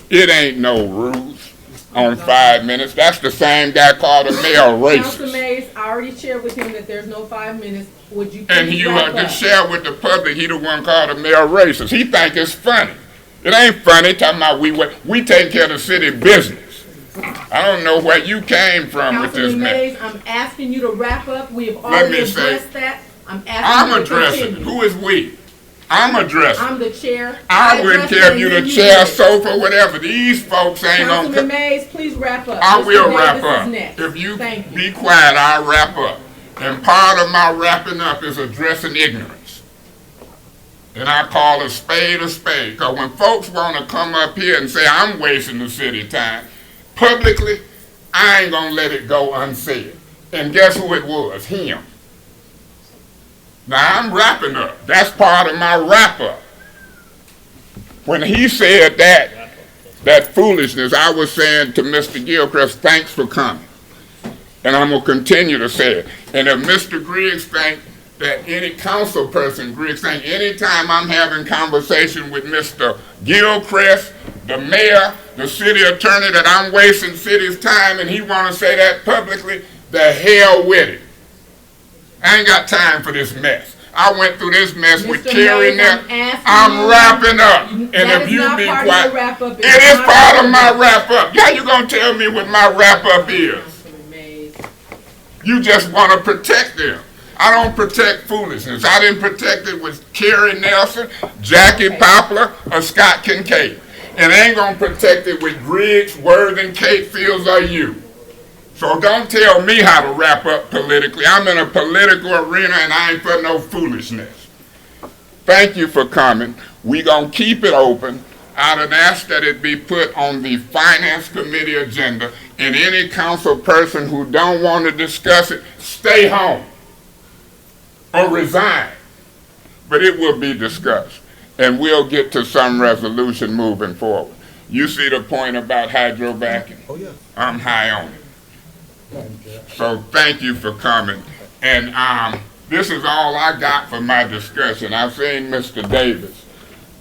It ain't no rules on 5 minutes. That's the same guy called the mayor Councilman racist. Mays, I already shared with him that there's no 5 minutes. Would you And please you wrap have to up? share with the public, he the one called the mayor racist. He think it's funny. It ain't funny talking about we take care of the city business. I don't know where you came from with this Councilman man. Mays, I'm asking you to wrap up. We have Let already me say- addressed that. I'm I'm asking you to addressing. continue. Who is we? I'm addressing. I'm the chair. I wouldn't addressed care it if you and the then chair, did it. sofa, whatever. These folks ain't Councilman gonna. Mays, please wrap up. I Mr. will wrap Davis is up. next. If you Thank you. be quiet, I'll wrap up. And part of my wrapping up is addressing ignorance. And I call a spade a spade. Because when folks want to come up here and say I'm wasting the city time, publicly, I ain't gonna let it go unsaid. And guess who it was? Him. Now I'm wrapping up. That's part of my wrap up. When he said that foolishness, I was saying to Mr. Gilchrist, thanks for coming. And I'm going to continue to say it. And if Mr. Griggs think that any council person, Griggs think anytime I'm having conversation with Mr. Gilchrist, the mayor, the city attorney, that I'm wasting city's time and he want to say that publicly, the hell with it. I ain't got time for this mess. I went through this mess with Mr. Kerry Mays, now. I'm I'm wrapping up. You- And that if is you not be part of quiet, your wrap-up. it It's is not part part of of my it. wrap up. Yeah, you gonna tell me what my wrap up is? Councilman Mays. You just want to protect them. I don't protect foolishness. I didn't protect it with Kerry Nelson, Jackie Poplar, or Scott Kincaid. And I ain't going to protect it with Griggs, Worthing, Kate Fields, or you. So don't tell me how to wrap up politically. I'm in a political arena and I ain't for no foolishness. Thank you for coming. We going to keep it open. I'd ask that it be put on the Finance Committee agenda, and any council person who don't want to discuss it, stay home or resign. But it will be discussed, and we'll get to some resolution moving forward. You see the point about hydrovacking? Oh, yeah. I'm high on it. So thank you for coming. And this is all I got for my discussion. I've seen Mr. Davis,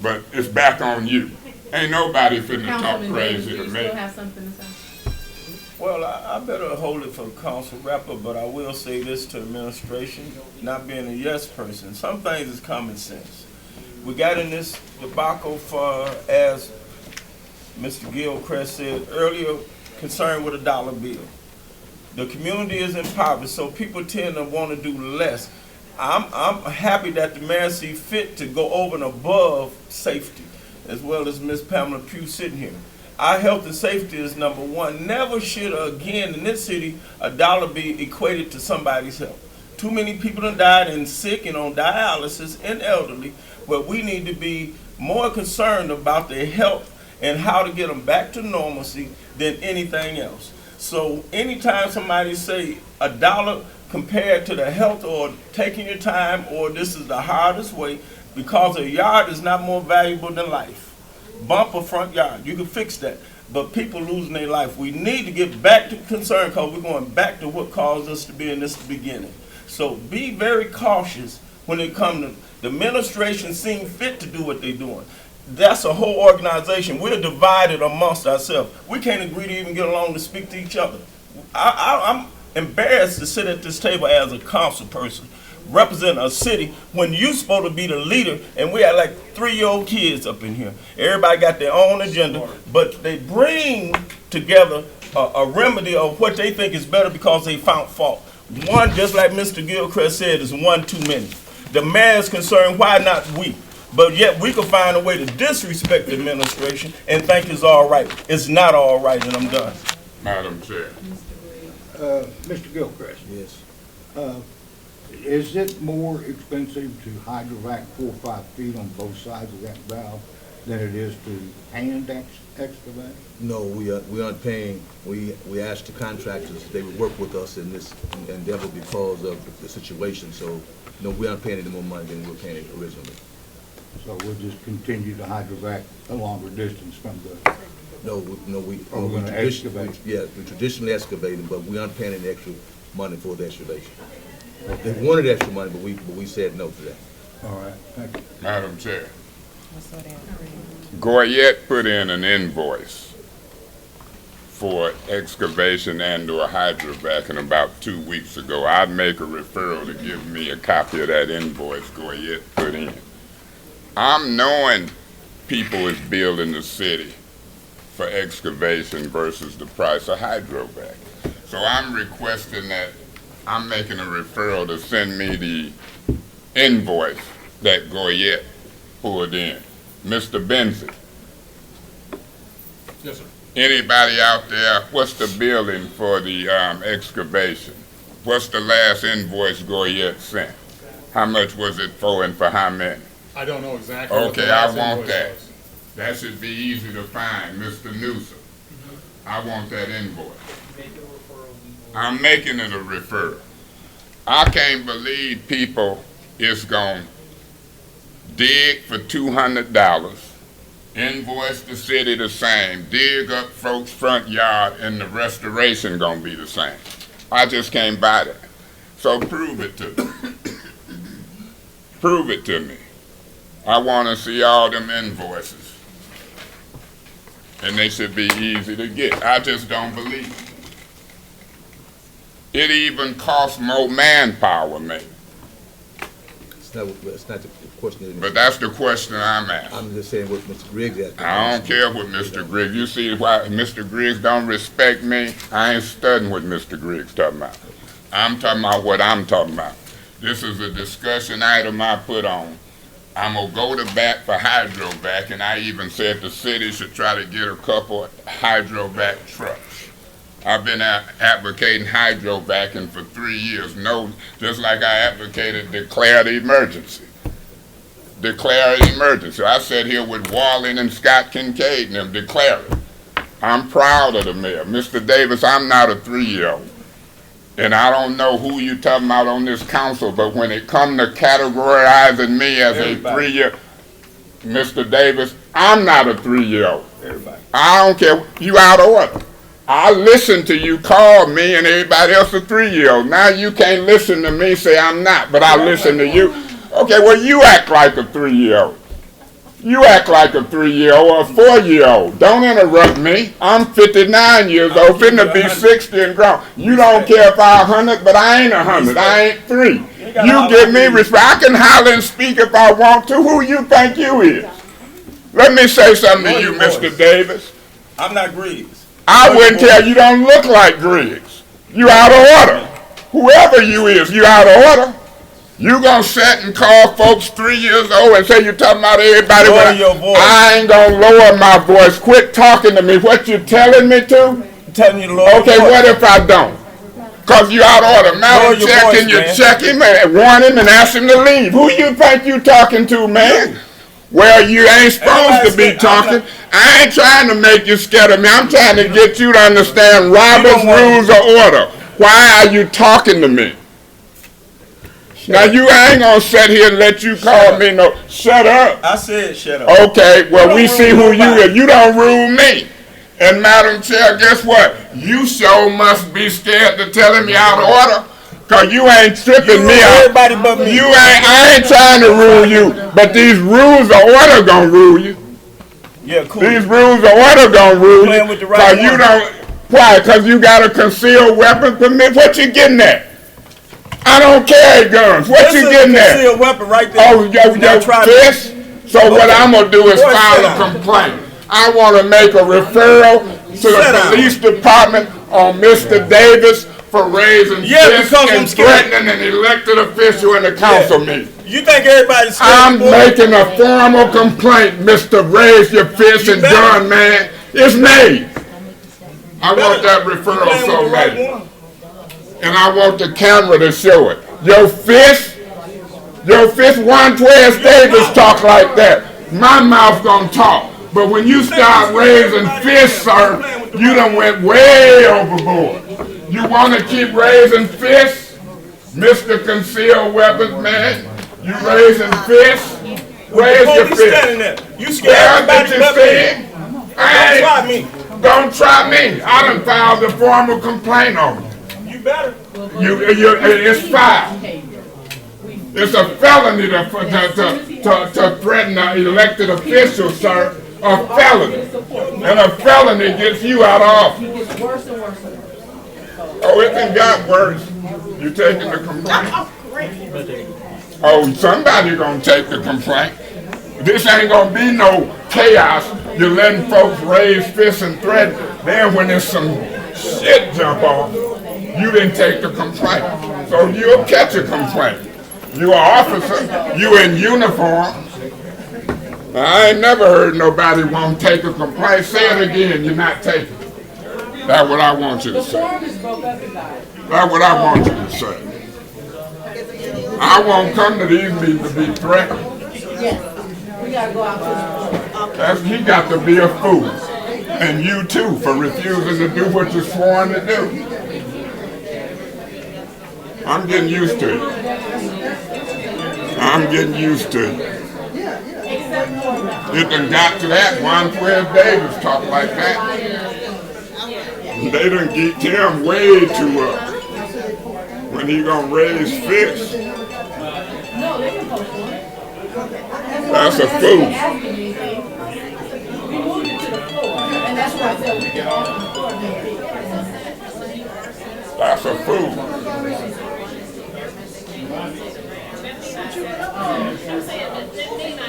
but it's back on you. Ain't nobody finna talk Councilman Davis, crazy do to you me. still have something to say? Well, I better hold it for council wrap-up, but I will say this to administration, not being a yes person. Some things is common sense. We got in this debacle for, as Mr. Gilchrist said earlier, concerned with a dollar bill. The community is impoverished, so people tend to want to do less. I'm happy that the mayor see fit to go over and above safety, as well as Ms. Pamela Pugh sitting here. Our health and safety is number one. Never should, again, in this city, a dollar be equated to somebody's health. Too many people have died and sick and on dialysis and elderly, but we need to be more concerned about their health and how to get them back to normalcy than anything else. So anytime somebody say a dollar compared to the health or taking your time or this is the hardest way, because a yard is not more valuable than life. Bumper front yard, you can fix that. But people losing their life. We need to get back to concern because we're going back to what caused us to be in this beginning. So be very cautious when it comes to the administration seem fit to do what they're doing. That's a whole organization. We're divided amongst ourselves. We can't agree to even get along to speak to each other. I'm embarrassed to sit at this table as a council person, representing a city when you're supposed to be the leader, and we had like 3-year-old kids up in here. Everybody got their own agenda, but they bring together a remedy of what they think is better because they found fault. One, just like Mr. Gilchrist said, is one too many. The mayor's concerned, why not we? But yet we can find a way to disrespect the administration and think it's all right. It's not all right, and I'm done. Madam Chair. Mr. Gilchrist, Yes. is it more expensive to hydrovac 4 or 5 feet on both sides of that valve than it is to hand excavate? No, we aren't paying, we asked the contractors, they would work with us in this endeavor because of the situation, so, no, we aren't paying any more money than we were paying originally. So we'll just continue to hydrovac a longer distance from the, No, we Or we're gonna excavate? Yeah, we traditionally excavating, but we aren't paying any extra money for the excavation. They wanted extra money, but we said no to that. all right, thank you. Madam Chair, Goyette put in an invoice for excavation and/or hydrovac about 2 weeks ago. I'd make a referral to give me a copy of that invoice Goyette put in. I'm knowing people is building the city for excavation versus the price of hydrovac. So I'm requesting that, I'm making a referral to send me the invoice that Goyette pulled in. Mr. Benzie. Yes, sir. Anybody out there, what's the billing for the excavation? What's the last invoice Goyette sent? How much was it for and for how many? I don't know exactly. what the Okay, I last want invoice that. was. That should be easy to find, Mr. Newsom. I want that invoice. I'm making it a referral. I can't believe people is gonna dig for $200, invoice the city the same, dig up folks' front yard, and the restoration gonna be the same. I just can't buy that. So prove it to me. Prove it to me. I wanna see all them invoices. And they should be easy to get. I just don't believe it. It even costs more manpower, maybe. It's not the question. But that's the question I'm asking. I'm just saying what Mr. Griggs asked. I don't care what Mr. Griggs. You see why Mr. Griggs don't respect me? I ain't studying what Mr. Griggs talking about. I'm talking about what I'm talking about. This is a discussion item I put on. I'm gonna go to bat for hydrovac, and I even said the city should try to get a couple of hydrovac trucks. I've been advocating hydrovacing for 3 years. No, just like I advocated declare the emergency. Declare an emergency. I sat here with Walling and Scott Kincaid and them declare it. I'm proud of the mayor. Mr. Davis, I'm not a 3-year-old. And I don't know who you talking about on this council, but when it come to categorizing me as a 3-year, Mr. Davis, I'm not a 3-year-old. Everybody. I don't care. You out of order. I listen to you call me and everybody else a 3-year-old. Now you can't listen to me say I'm not, but I listen to you. Okay, well you act like a 3-year-old. You act like a 3-year-old or a 4-year-old. Don't interrupt me. I'm 59 years old, finna be 60 and grown. You don't care if I'm 100, but I ain't 100. I ain't 3. You give me respect. I can holler and speak if I want to. Who you think you is? Let me say something to you, Mr. Davis. I'm not Griggs. I wouldn't tell you don't look like Griggs. You out of order. Whoever you is, you out of order. You gonna sit and call folks 3 years old and say you're talking about everybody. Lower your voice. I ain't gonna lower my voice. Quit talking to me. What you telling me to? I'm telling you to lower Okay, your voice. what if I don't? Cause you out of order. Lower Madam your Chair, voice, can you man. check him and warn him and ask him to leave? Who you think you talking to, man? Well, you ain't supposed to be talking. I ain't trying to make you scared of me. I'm trying to get you to understand Robert's Rules of Order. Why are you talking to me? Now you ain't gonna sit here and let you call me no. Shut up. I said shut up. Okay, well we don't see rule who you nobody. is. You don't rule me. And Madam Chair, guess what? You sure must be scared to tell him you out of order. Cause you ain't tripping You me rule out. everybody but me. I ain't trying to rule you, but these rules of order gonna rule you. Yeah, cool. These rules of order gonna rule you. Playing with the right Cause you one. don't. Why? Cause you got a concealed weapon permit. What you getting at? I don't carry guns. What you getting at? Concealed weapon right there. Oh, your Now try to- fist? So what Okay. I'm gonna do is Boy, file sit a down. complaint. I wanna make a referral to Sit the down. police department on Mr. Davis for raising Yeah, fists because I'm and scared. threatening an elected official in the council meeting. You think everybody's scared? I'm boy? making a formal complaint, Mr. Raise Your Fist and better. Gun Man. It's me. I want that You referral playing with so the right bad. one. And I want the camera to show it. Your fist, Juan Twez Davis talk like that. my mouth gonna talk. But when you start raising fists, sir, you done went way overboard. You wanna keep raising fists? Mr. Concealed Weapons Man, you raising fists? Raise your Police fist. standing there. You scared That's everybody what but you me. said. Don't try me. Don't try me. I done filed a formal complaint on you. You better. It's filed. It's a felony to threaten an elected official, sir. A felony. And a felony gets you out of office. It gets worse and worse and worse. Oh, it done got worse. You taking the complaint? Oh, somebody gonna take the complaint. This ain't gonna be no chaos. You're letting folks raise fists and threaten. Then when there's some shit jump off, you didn't take the complaint. So you'll catch a complaint. You an officer, you in uniform. I ain't never heard nobody won't take a complaint. Say it again, you're not taking it. That's what I want you to The say. form is broke up, you guys. That's what I want you to say. I won't come to these meetings to be threatened. Yes, we gotta go out to the He got to be a fool. And you too, for refusing to do what you're sworn to do. I'm getting used to it. I'm getting used to it. It done got to that. Juan Fuez Davis talk like that. They done geeked him way too up. When he gonna raise fists. That's a fool. We moved it to the floor, and that's why I said we can all the floor. That's a fool. I'm saying that they may not.